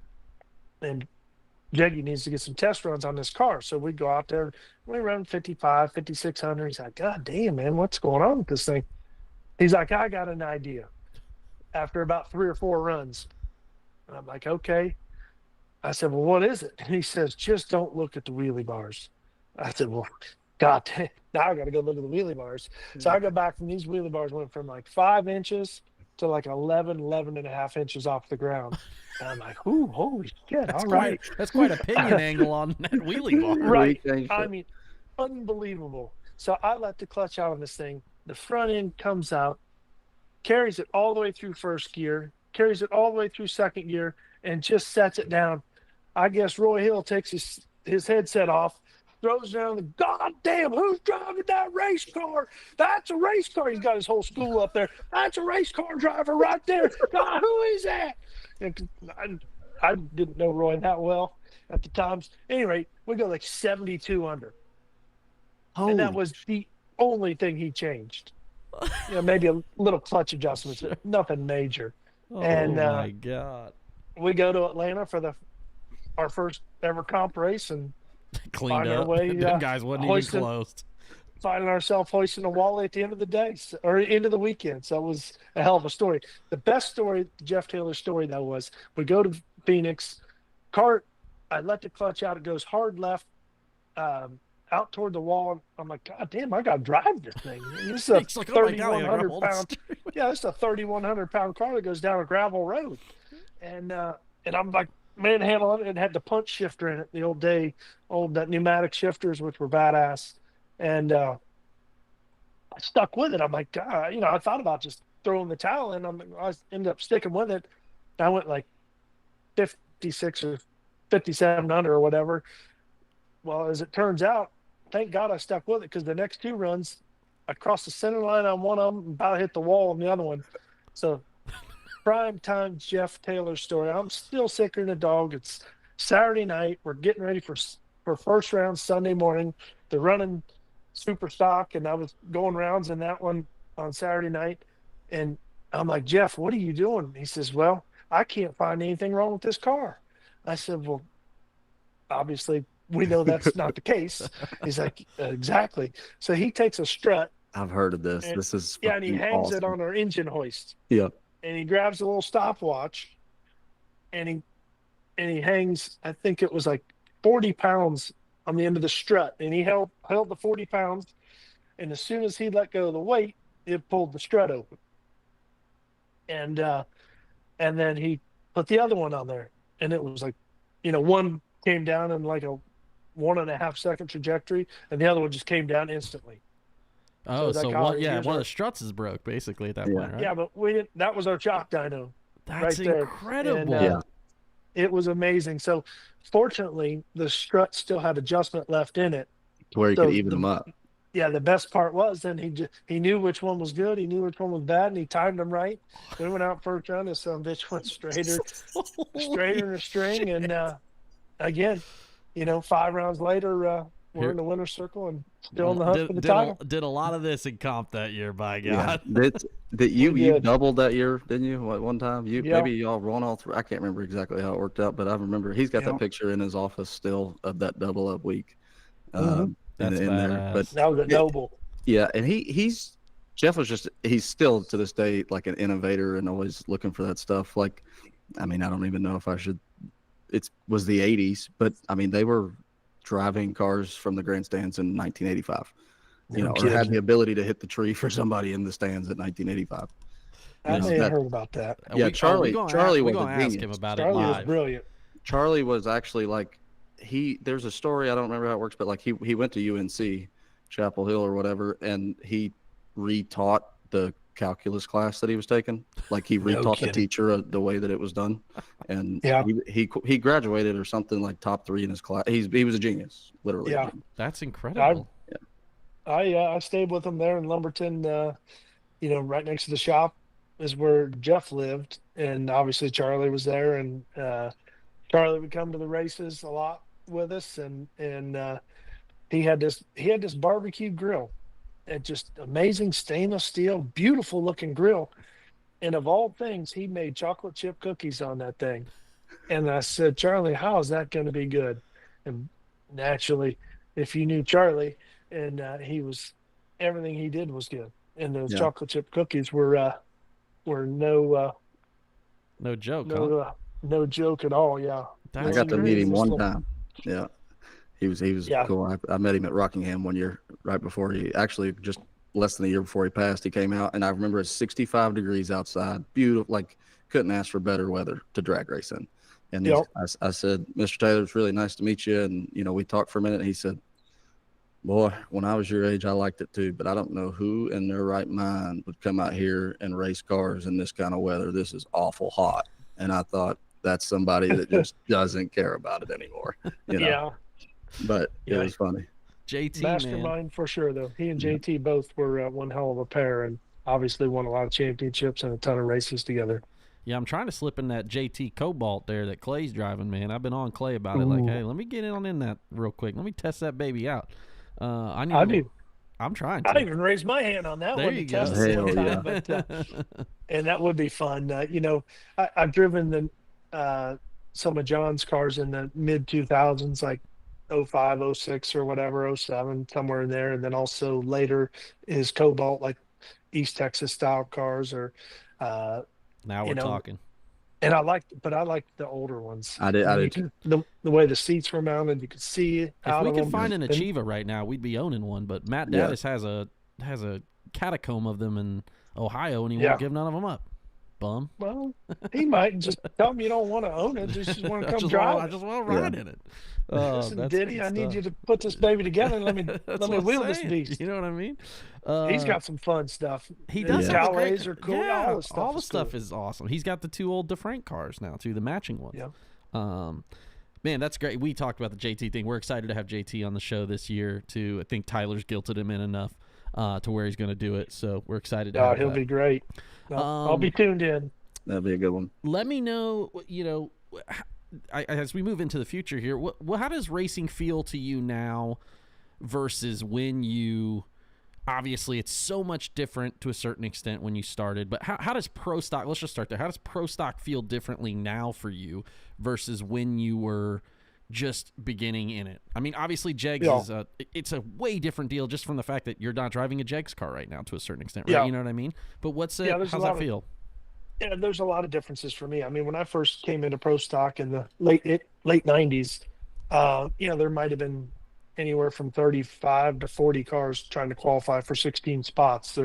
Jeggy needs to get some test runs on this car. So we go out there. We run 55, 5,600. He's like, God damn, man, what's going on with this thing? He's like, I got an idea. After about 3 or 4 runs. And I'm like, okay. I said, well, what is it? And he says, just don't look at the wheelie bars. I said, well, God, now I got to go look at the wheelie bars. So I go back, and these wheelie bars went from like 5 inches to like 11 and a half inches off the ground. And I'm like, ooh, holy shit, all right. That's quite a pinion angle on that wheelie bar. Right. I mean, unbelievable. So I let the clutch out on this thing. The front end comes out, carries it all the way through first gear, carries it all the way through second gear, and just sets it down. I guess Roy Hill takes his headset off, throws down the goddamn, who's driving that race car? That's a race car. He's got his whole school up there. That's a race car driver right there. God, who is that? And I didn't know Roy that well at the time. Anyway, we go like 72 under. And that was the only thing he changed. Maybe a little clutch adjustments, but nothing major. Oh, and my God. We go to Atlanta for our first ever comp race, and Cleaned our up. way, Them guys wasn't even close. finding ourselves hoisting a wall at the end of the day, or end of the weekend. So it was a hell of a story. The best story, Jeff Taylor's story, though, was we go to Phoenix. I let the clutch out. It goes hard left, out toward the wall. I'm like, God damn, I got to drive this thing. This is a 3,100 pound. Yeah, it's a 3,100 pound car that goes down a gravel road, and I'm like manhandling it. It had the punch shifter in it, the old pneumatic shifters, which were badass, and I stuck with it. I'm like, God, I thought about just throwing the towel in. I ended up sticking with it. I went like 56 or 57 under or whatever. Well, as it turns out, thank God I stuck with it, because the next 2 runs, I crossed the center line on one of them, about hit the wall on the other one. So, prime time Jeff Taylor story. I'm still sicker than a dog. It's Saturday night. We're getting ready for first round Sunday morning. They're running super stock, and I was going rounds in that one on Saturday night. And I'm like, Jeff, what are you doing? He says, well, I can't find anything wrong with this car. I said, well, obviously we know that's not the case. He's like, exactly. So he takes a strut. I've heard of this. And, This is yeah, and he fucking hangs it awesome. on our engine hoist. Yeah. And he grabs a little stopwatch, and he hangs, I think it was like 40 pounds on the end of the strut. And he held the 40 pounds. And as soon as he let go of the weight, it pulled the strut open. And then he put the other one on there. And it was like, one came down in like a 1.5 second trajectory, and the other one just came down instantly. Oh, that so car, one, here's one our- of the struts is broke basically at that Yeah. point, right? Yeah, but we didn't. That was our shock dyno. That's right there. incredible. And, Yeah. It was amazing. So fortunately, the strut still had adjustment left in it. To where you So could even them up. Yeah, the best part was then he knew which one was good, he knew which one was bad, and he timed them right. We went out first run, and some bitch went straighter in the string, and again, 5 rounds later, we're in the winner's circle and still in the hunt for the title. Did a lot of this in comp that year, by Yeah. God. You did. doubled that year, didn't you? One time? Yeah. Maybe y'all won all three. I can't remember exactly how it worked out, but I remember he's got Yeah. that picture in his office still of that double up week. That's in there. badass. But That was a noble. yeah, and Jeff was he's still to this day like an innovator and always looking for that stuff. Like, I mean, I don't even know if I should. It was the 80s, but I mean, they were driving cars from the grandstands in 1985. Or had the ability to hit the tree for somebody in the stands at 1985. I may have heard about that. Yeah, Charlie we're was gonna a ask genius. him about Charlie it was live. brilliant. Charlie was actually like there's a story, I don't remember how it works, but like he went to UNC Chapel Hill or whatever, and he retaught the calculus class that he was taking. Like he retaught the kidding. teacher the way that it was done, and Yeah. he graduated or something like top 3 in his class. He was a genius, literally. Yeah. That's incredible. I stayed with him there in Lumberton. Right next to the shop is where Jeff lived, and obviously Charlie was there, and Charlie would come to the races a lot with us, and he had this barbecue grill, and just amazing stainless steel, beautiful looking grill, and of all things, he made chocolate chip cookies on that thing, and I said, Charlie, how is that going to be good? And naturally, if you knew Charlie, and everything he did was good, and those chocolate chip cookies were no joke, huh? no joke at all. Yeah, I got to meet him one Irresistible. time. Yeah, he was cool. I met him at Rockingham one year, right before just less than a year before he passed. He came out, and I remember it's 65 degrees outside, beautiful. Like couldn't ask for better weather to drag race in. And I said, Mr. Taylor, it's really nice to meet you. And we talked for a minute. And he said, boy, when I was your age, I liked it too, but I don't know who in their right mind would come out here and race cars in this kind of weather. This is awful hot. And I thought, that's somebody that just doesn't care about it anymore. Yeah, But it was funny. JT, mastermind man. for sure. Though he and JT both were one hell of a pair, and obviously won a lot of championships and a ton of races together. Yeah, I'm trying to slip in that JT Cobalt there that Clay's driving, man. I've been on Clay about it. Like, hey, let me get in that real quick. Let me test that baby out. I'm trying to. I even raised my hand on that There one you to go. test it one Hell time, but, and that would be fun. I've driven some of John's cars in the mid 2000s, like 05, 06 or whatever, 07, somewhere in there, and then also later his Cobalt, like East Texas style cars, or now we're talking. And I liked the older ones. I did. The way the seats were mounted, you could see it If out we of could them. find an And- Achieva right now, we'd be owning one. But Matt Daddis has a catacomb of them in Ohio, and he won't give none of them up. Bum. Well, he might just tell him you don't want to own it. You just want to come drive. I just want to ride in it. Listen, That's Diddy, good I need stuff. you to put this baby together and let me That's let me what wheel I'm this saying. beast. You know what I mean? He's got some fun stuff. He And does. the have a great- Callaway's are cool. Yeah, all the stuff, is cool. is awesome. He's got the 2 old DeFrank cars now too, the matching ones. Yeah. Man, that's great. We talked about the JT thing. We're excited to have JT on the show this year too. I think Tyler's guilted him in enough to where he's going to do it. So we're excited to have He'll that. be great. I'll be tuned in. That'd be a good one. Let me know, as we move into the future here, how does racing feel to you now versus when you, obviously it's so much different to a certain extent when you started, but how does pro stock, let's just start there. How does pro stock feel differently now for you versus when you were just beginning in it? I mean, obviously Jegs is it's a way different deal just from the fact that you're not driving a Jegs car right now to a certain extent, right? Yeah. You know what I mean? But how's that feel? Yeah, there's a lot of differences for me. I mean, when I first came into pro stock in the late '90s, there might have been anywhere from 35 to 40 cars trying to qualify for 16 spots.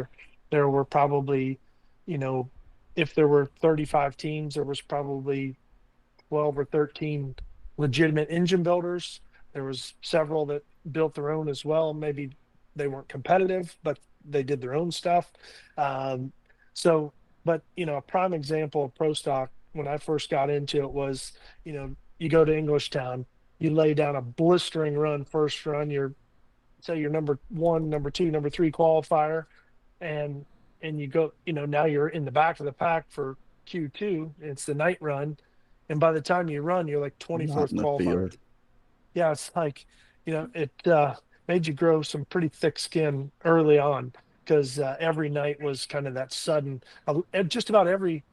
There were probably, if there were 35 teams, there was probably 12 or 13 legitimate engine builders. There was several that built their own as well. Maybe they weren't competitive, but they did their own stuff. Um, so, but a prime example of pro stock when I first got into it was, you go to Englishtown, you lay down a blistering run, first run, you're number one, number two, number three qualifier, and you go, now you're in the back of the pack for Q2. It's the night run, and by the time you run, you're like Not 24th in the qualifier. field. Yeah, it's like, it made you grow some pretty thick skin early on because every night was kind of that sudden. Just about every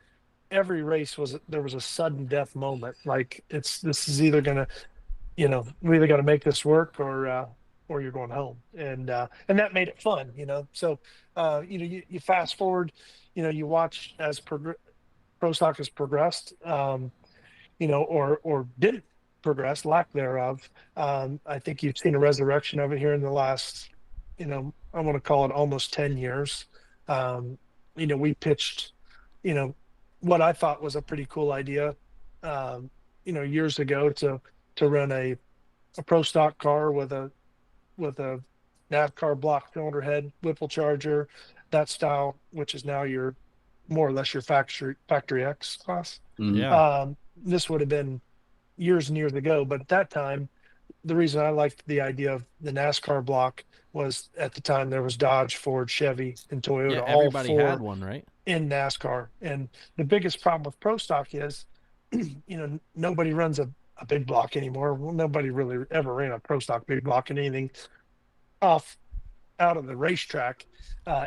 race there was a sudden death moment. Like this is either gonna, we either got to make this work or you're going home, and that made it fun. So you fast forward, you watch as pro stock has progressed. Or did progress, lack thereof. I think you've seen a resurrection of it here in the last, I want to call it almost 10 years. We pitched, what I thought was a pretty cool idea, years ago to run a pro stock car with a NASCAR block cylinder head, Whipple charger, that style, which is now more or less your factory X class. Yeah. This would have been years and years ago, but at that time, the reason I liked the idea of the NASCAR block was at the time there was Dodge, Ford, Chevy, and Toyota, Yeah, all everybody four had one, right? in NASCAR. And the biggest problem with pro stock is, nobody runs a big block anymore. Well, nobody really ever ran a pro stock big block in anything out of the racetrack,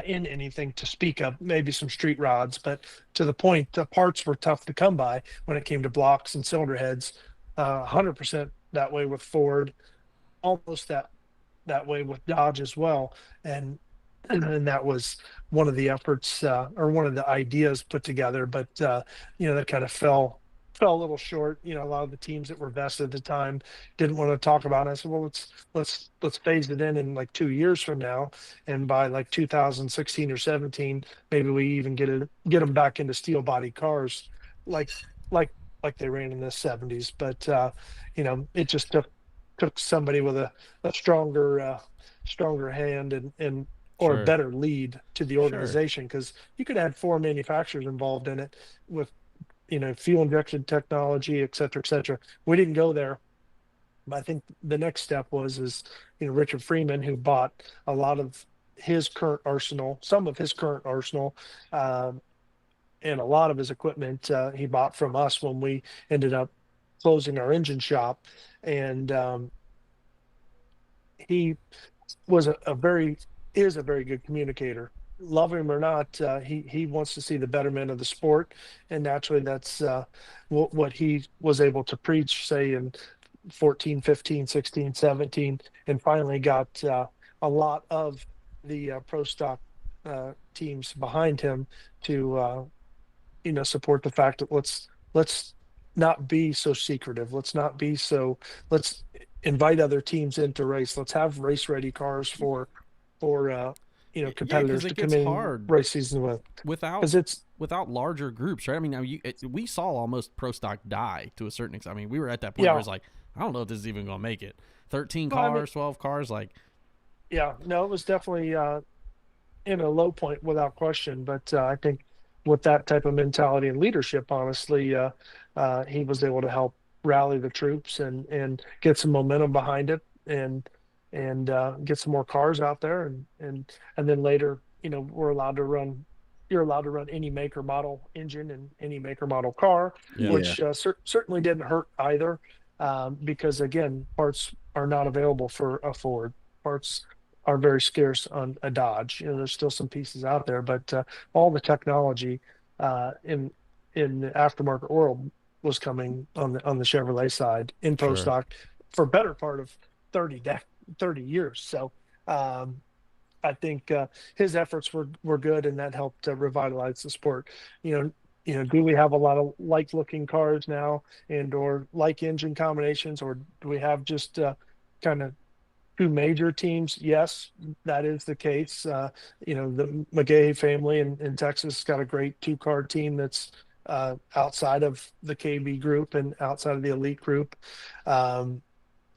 in anything to speak of, maybe some street rods, but to the point, the parts were tough to come by when it came to blocks and cylinder heads. 100% that way with Ford, almost that way with Dodge as well, and that was one of the efforts, or one of the ideas put together, but that kind of fell a little short. A lot of the teams that were vested at the time didn't want to talk about it. I said, well, let's phase it in like 2 years from now, and by like 2016 or 17, maybe we even get them back into steel body cars, like like they ran in the 70s. But it just took somebody with a stronger hand and or a Sure. better lead to the organization, because you could add 4 manufacturers involved in it with fuel injection technology, et cetera, et cetera. We didn't go there. But I think the next step is Richard Freeman, who bought a lot of his current arsenal, some of his current arsenal, and a lot of his equipment he bought from us when we ended up closing our engine shop. And he was is a very good communicator. Love him or not, he wants to see the betterment of the sport, and naturally that's what he was able to preach, say in 14, 15, 16, 17, and finally got a lot of the pro stock teams behind him to support the fact that let's not be so secretive. Let's invite other teams into race. Let's have race ready cars for competitors to come in race season with, because without larger groups, right? I mean, we saw almost pro stock die to a certain extent. I mean, we were at that point where it's like, I don't know if this is even going to make it. 13 cars, 12 cars, like. Yeah, no, it was definitely in a low point without question. But I think with that type of mentality and leadership, honestly, he was able to help rally the troops and get some momentum behind it, and get some more cars out there, and then later, you're allowed to run any make or model engine and any make or model car, which certainly didn't hurt either, because again, parts are not available for a Ford. Parts are very scarce on a Dodge. There's still some pieces out there, but all the technology in the aftermarket world was coming on the Chevrolet side in pro Sure. stock for better part of 30 years. So I think his efforts were good, and that helped revitalize the sport. You know, do we have a lot of like looking cars now, and or like engine combinations, or do we have just kind of two major teams? Yes, that is the case. The McGahey family in Texas has got a great two-car team that's outside of the KB group and outside of the elite group.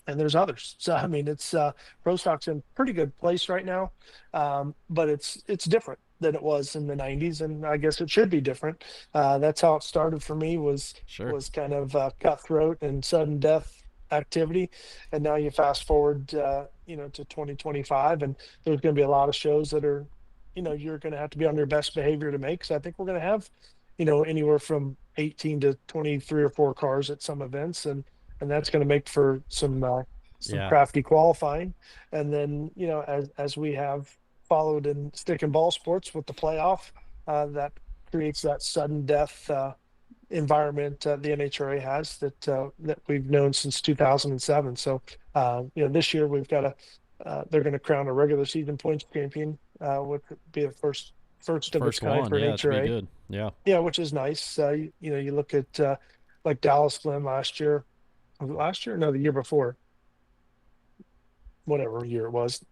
And there's others. So I mean, it's pro stock's in pretty good place right now, but it's different than it was in the 90s, and I guess it should be different. That's how it started for me, Sure. was kind of cutthroat and sudden death activity, and now you fast forward to 2025, and there's going to be a lot of shows that are, you're going to have to be on your best behavior to make. Because I think we're going to have anywhere from 18 to 23 or 4 cars at some events, and that's going to make for some Yeah. crafty qualifying. And then as we have followed in stick and ball sports with the playoff, that creates that sudden death environment the NHRA has that we've known since 2007. So this year we've got they're going to crown a regular season points champion, would be the first of its First kind one. for Yeah, it should be NHRA. good. Yeah. Yeah, which is nice. You look at like Dallas Glen last year. Was it last year? No, the year before. Whatever year it was,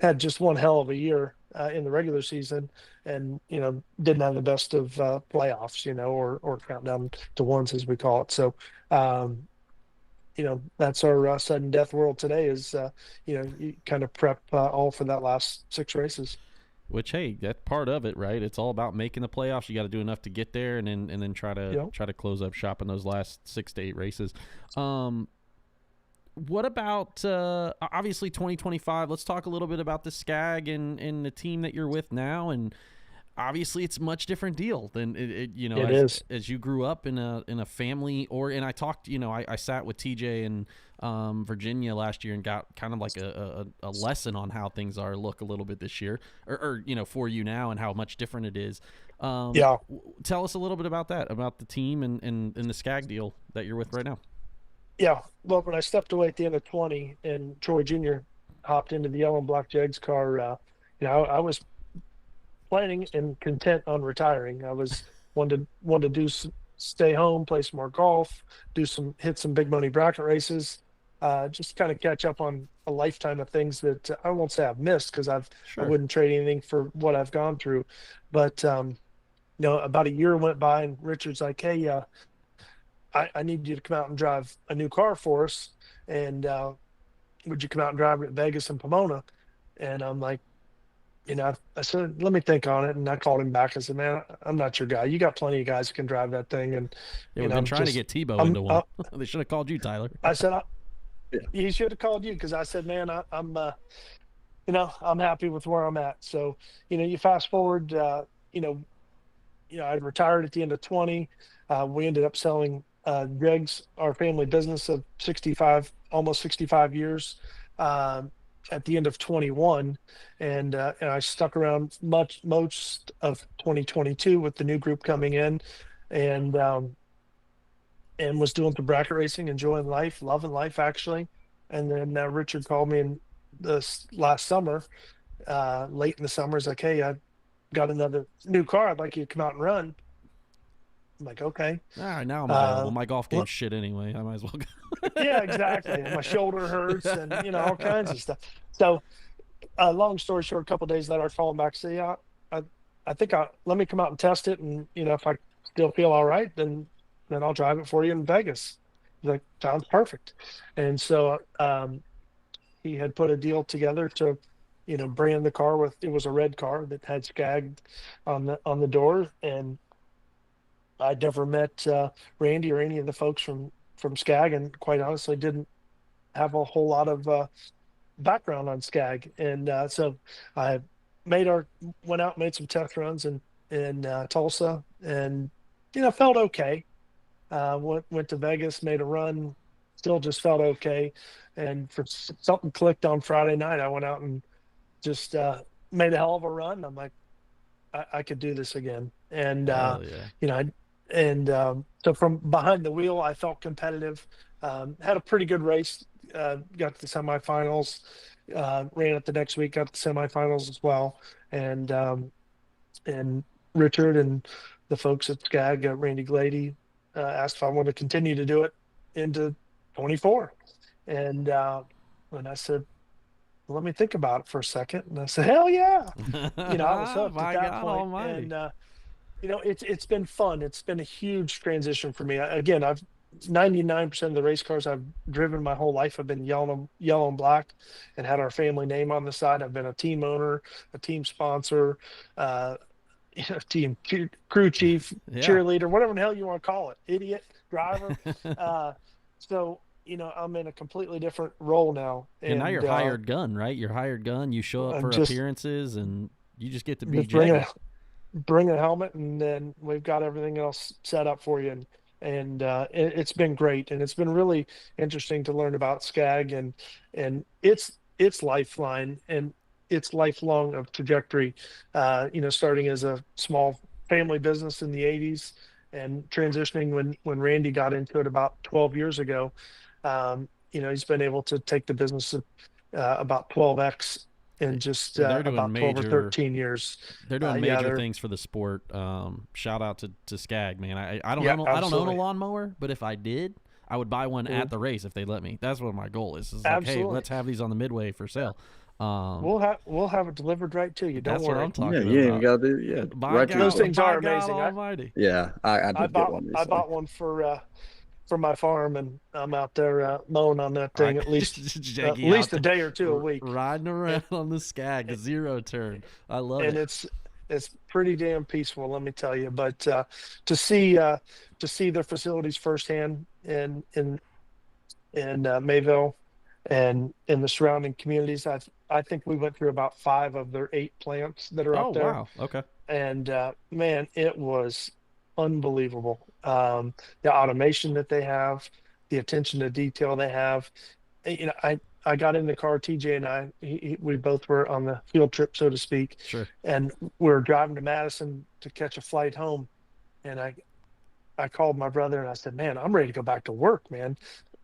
had just one hell of a year in the regular season, and didn't have the best of playoffs, or countdown to ones as we call it. So, that's our sudden death world today. Is you kind of prep all for that last 6 races. Which, hey, that's part of it, right? It's all about making the playoffs. You got to do enough to get there, and then try to close up shop in those last 6 to 8 races. What about obviously 2025? Let's talk a little bit about the SCAG and the team that you're with now. And obviously, it's a much different deal than It is. as you grew up in a family. And I talked, I sat with TJ and Virginia last year and got kind of like a lesson on how things are look a little bit this year, or for you now, and how much different it is. Yeah. Tell us a little bit about that, about the team and the SCAG deal that you're with right now. Yeah. Well, when I stepped away at the end of 20 and Troy Jr. hopped into the yellow and black Jegs car, I was planning and content on retiring. I was wanted to stay home, play some more golf, hit some big money bracket races, just kind of catch up on a lifetime of things that I won't say I've missed, because I wouldn't trade anything for what I've gone through. But about a year went by, and Richard's like, "Hey, I need you to come out and drive a new car for us, and would you come out and drive it at Vegas and Pomona?" And I'm like, I said, "Let me think on it." And I called him back. I said, "Man, I'm not your guy. You got plenty of guys who can drive that thing." And Yeah, we've been trying to get Tebow into one. They should have called you, Tyler. I said, he should have called you, because I said, "Man, I'm I'm happy with where I'm at." So you fast forward, I retired at the end of 20. We ended up selling Greg's, our family business of almost 65 years, at the end of 21. And I stuck around most of 2022 with the new group coming in, and was doing the bracket racing, enjoying life, loving life, actually. And then Richard called me in this last summer, late in the summer. He's like, "Hey, I got another new car. I'd like you to come out and run." I'm like, "Okay." All right, now I'm available. My golf game's shit anyway. I might as well go. Yeah, exactly. And my shoulder hurts, and all kinds of stuff. So, long story short, a couple of days later, I called him back and said, "Yeah, I think let me come out and test it, and if I still feel all right, then I'll drive it for you in Vegas." He's like, "Sounds perfect." And so he had put a deal together to brand the car with, it was a red car that had SCAG on the door. And I'd never met Randy or any of the folks from SCAG, and quite honestly didn't have a whole lot of background on SCAG. And so I went out, made some test runs in Tulsa, and felt okay. Went to Vegas, made a run, still just felt okay. And for something clicked on Friday night, I went out and just made a hell of a run. I'm like, I could do this again. And Hell yeah. and so from behind the wheel, I felt competitive. Had a pretty good race. Got to the semifinals. Ran it the next week. Got to the semifinals as well. And Richard and the folks at SCAG, Randy Glady, asked if I wanted to continue to do it into 24. And I said, let me think about it for a second. And I said, hell yeah. I was hooked My at that God point. almighty. And it's been fun. It's been a huge transition for me. Again, I've 99% of the race cars I've driven my whole life have been yellow and black, and had our family name on the side. I've been a team owner, a team sponsor, team crew chief, cheerleader, whatever the hell you want to call it, idiot driver. So I'm in a completely different role now. And now you're hired gun, right? You're hired gun. You show up for appearances, and you just get to be bring a helmet, and then we've got everything else set up for you. And it's been great, and it's been really interesting to learn about SCAG and its lifeline and its lifelong of trajectory. Starting as a small family business in the 80s and transitioning when Randy got into it about 12 years ago. He's been able to take the business about 12x in just about 12 or 13 years. They're doing major things for the sport. Shout out to SCAG, man. I don't own a lawnmower, but if I did, I would buy one at the race if they let me. That's what my goal is. Like, hey, let's have these on the midway for sale. We'll have it delivered right to you. Don't worry. What I'm talking about. You gotta do right. Those things are amazing. I bought one. I bought one for my farm, and I'm out there mowing on that thing at least a day or two a week, riding around on the SCAG, a zero turn. I love it. And it's pretty damn peaceful, let me tell you. But to see their facilities firsthand in Mayville and in the surrounding communities, I think we went through about 5 of their 8 plants that are up there. Oh wow, okay. And man, it was unbelievable. The automation that they have, the attention to detail they have. I got in the car, TJ and I, we both were on the field trip, so to speak. Sure. And we were driving to Madison to catch a flight home. And I called my brother and I said, man, I'm ready to go back to work, man.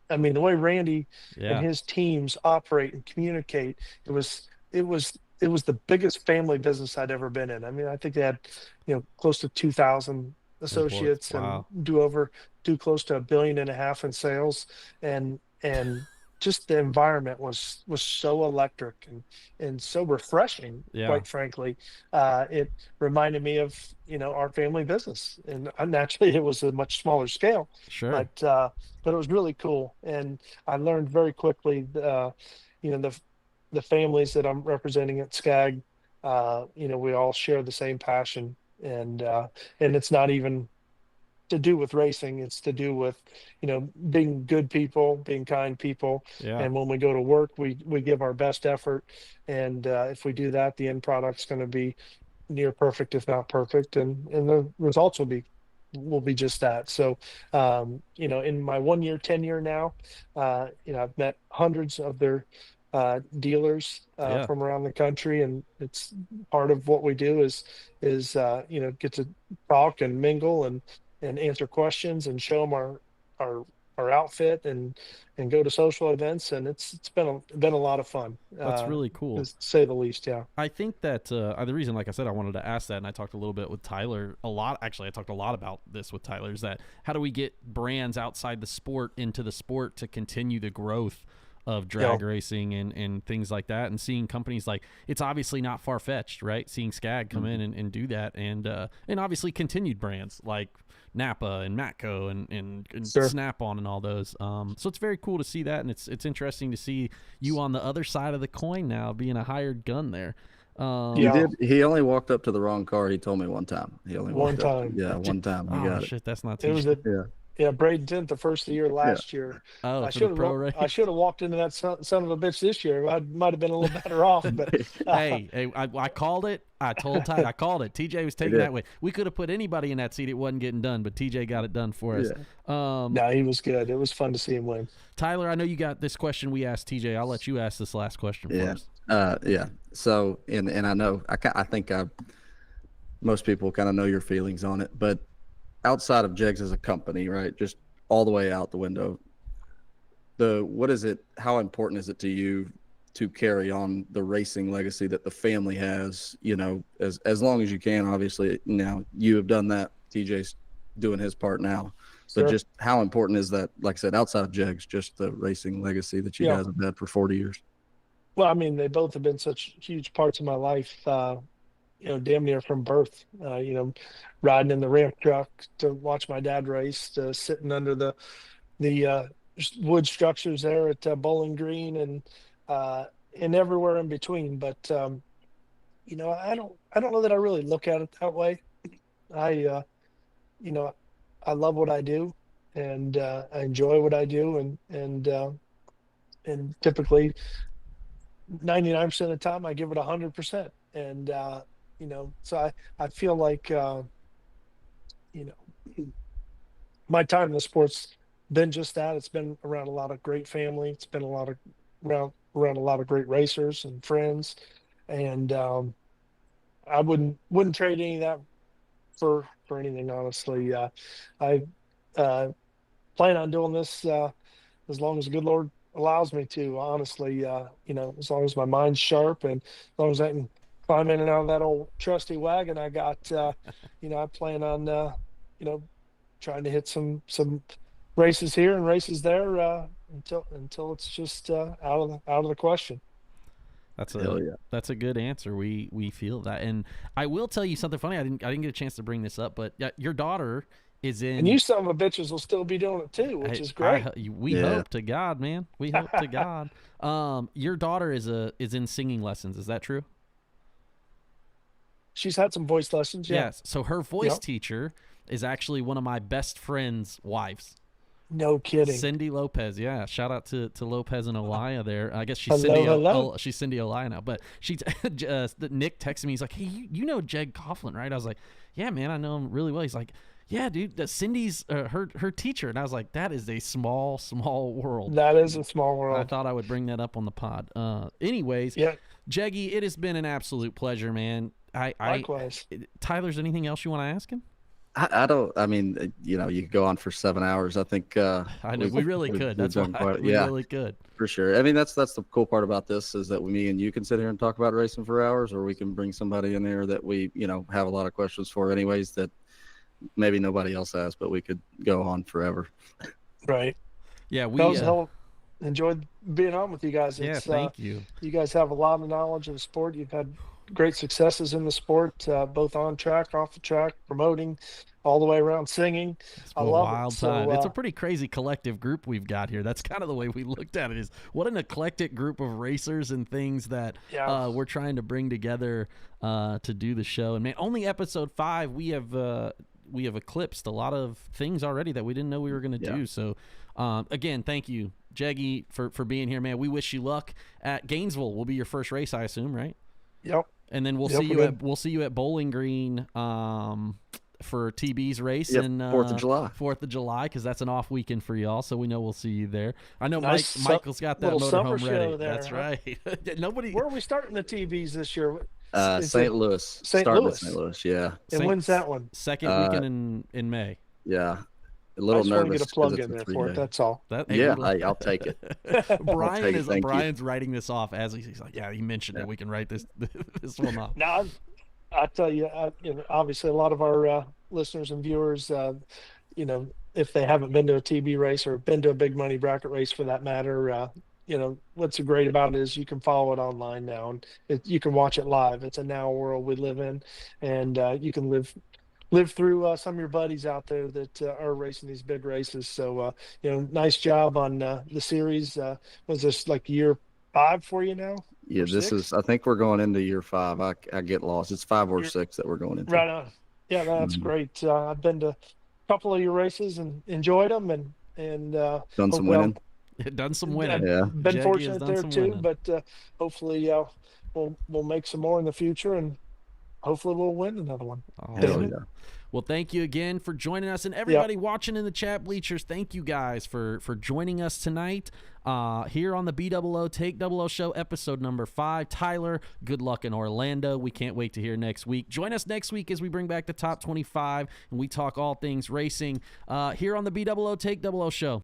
I mean, the way Randy and his teams operate and communicate, it was the biggest family business I'd ever been in. I mean, I think they had, close to 2,000 associates. Wow. And do close to $1.5 billion in sales, and just the environment was so electric and so refreshing. Quite frankly, it reminded me of our family business, and naturally it was a much smaller scale. Sure. But it was really cool, and I learned very quickly the families that I'm representing at SCAG. We all share the same passion, and it's not even to do with racing. It's to do with being good people, being kind people. And when we go to work, we give our best effort, and if we do that, the end product's going to be near perfect, if not perfect, and the results will be just that. So in my 1 year tenure now, I've met hundreds of their dealers from around the country, and it's part of what we do is get to talk and mingle and answer questions and show them our outfit and go to social events, and it's been a lot of fun. That's really cool, to say the least. I think that the reason, like I said, I wanted to ask that, and I talked a little bit with Tyler I talked a lot about this with Tyler, is that how do we get brands outside the sport into the sport to continue the growth of drag racing and things like that, and seeing companies like, it's obviously not far-fetched, right? Seeing SCAG come in and do that, and obviously continued brands like Napa and Matco and Sure. Snap-on and all those. So it's very cool to see that, and it's interesting to see you on the other side of the coin now, being a hired gun there. He only walked up to the wrong car. He told me one time. He only walked one time. Up. One time. He got shit, that's not too. It was Braden 10th, the first of the year last year. Oh, I should have walked into that son of a bitch this year. I might have been a little better off, but hey, I called it. I told Ty, I called it. TJ was taking that way. We could have put anybody in that seat. It wasn't getting done, but TJ got it done for us. No, he was good. It was fun to see him win. Tyler, I know you got this question we asked TJ. I'll let you ask this last question for us. So, and I know, I think most people kind of know your feelings on it, but outside of Jegs as a company, right? Just all the way out the window. What is it? How important is it to you to carry on the racing legacy that the family has? You know, as long as you can. Obviously, now you have done that. TJ's doing his part now, Sure. but just how important is that? Like I said, outside of Jegs, just the racing legacy that you guys have had for 40 years. Well, I mean, they both have been such huge parts of my life. Damn near from birth. Riding in the ramp truck to watch my dad race, to sitting under the wood structures there at Bowling Green, and everywhere in between. But I don't know that I really look at it that way. I I love what I do, and I enjoy what I do, and typically 99% of the time I give it 100%. And so I feel like you know my time in the sports been just that. It's been around a lot of great family. It's been a lot of around a lot of great racers and friends, and I wouldn't trade any of that for anything, honestly. I plan on doing this as long as the good Lord allows me to. Honestly, as long as my mind's sharp, and as long as I can climb in and out of that old trusty wagon I got, I plan on trying to hit some races here and races there until it's just out of the question. That's a good answer. We feel that, and I will tell you something funny. I didn't get a chance to bring this up, but your daughter is in. And you son of a bitches will still be doing it too, which is great. We hope to God, man. We hope to God. Your daughter is in singing lessons. Is that true? She's had some voice lessons. Yeah. Yes. So her voice teacher is actually one of my best friend's wives. No kidding. Cindy Lopez. Yeah. Shout out to Lopez and Olaya there. I guess she's hello. She's Cindy Olaya now. But Nick texted me. He's like, hey, you know Jeg Coughlin, right? I was like, yeah, man, I know him really well. He's like, yeah, dude, Cindy's her teacher. And I was like, that is a small world. That is a small world. I thought I would bring that up on the pod. Anyways, Jeggy, it has been an absolute pleasure, man. Likewise. Tyler's anything else you want to ask him? I don't. I mean, you could go on for 7 hours. I think. I know we really could. That's why we really could. For sure. I mean, that's the cool part about this is that me and you can sit here and talk about racing for hours, or we can bring somebody in there that we have a lot of questions for, anyways, that maybe nobody else has, but we could go on forever. Right. Yeah, we enjoyed being on with you guys. Thank you. You guys have a lot of knowledge of the sport. You've had great successes in the sport, both on track, off the track, promoting, all the way around singing. I love wild it. Time. So, it's a pretty crazy collective group we've got here. That's kind of the way we looked at it. Is what an eclectic group of racers and things that we're trying to bring together to do the show. And man, only episode 5 we have eclipsed a lot of things already that we didn't know we were going to do. So again, thank you, Jeggy, for being here, man. We wish you luck at Gainesville. Will be your first race, I assume, right? Yep. And then we'll see you at Bowling Green for TB's race and 4th of July. 4th of July, because that's an off weekend for y'all. So we know we'll see you there. I know Michael's got that motorhome ready. There, that's right. Nobody. Where are we starting the TBs this year? St. Louis. St. Louis, yeah. And when's that one? Second weekend in May. Yeah. A little nervous. Get a plug in there for it. That's all. I'll take it. Brian's writing this off as he's like, he mentioned it. We can write this one off. Now, I tell you, obviously a lot of our listeners and viewers, if they haven't been to a TB race or been to a big money bracket race for that matter, what's great about it is you can follow it online now, and you can watch it live. It's a now world we live in, and you can live through some of your buddies out there that are racing these big races. So, nice job on the series. Was this like year 5 for you now? Yeah, I think we're going into year 5. I get lost. It's 5 or 6 that we're going into. Right on. Yeah, that's great. I've been to a couple of your races and enjoyed them, and done some winning. Done some winning. Yeah, been fortunate there too. Winning. But hopefully we'll make some more in the future, and hopefully we'll win another one. Oh, Hell Damn it. yeah. Well, thank you again for joining us, and everybody watching in the chat bleachers. Thank you guys for joining us tonight here on the BE00TAKE00 show, episode number 5. Tyler, good luck in Orlando. We can't wait to hear next week. Join us next week as we bring back the top 25 and we talk all things racing here on the BE00TAKE00 show.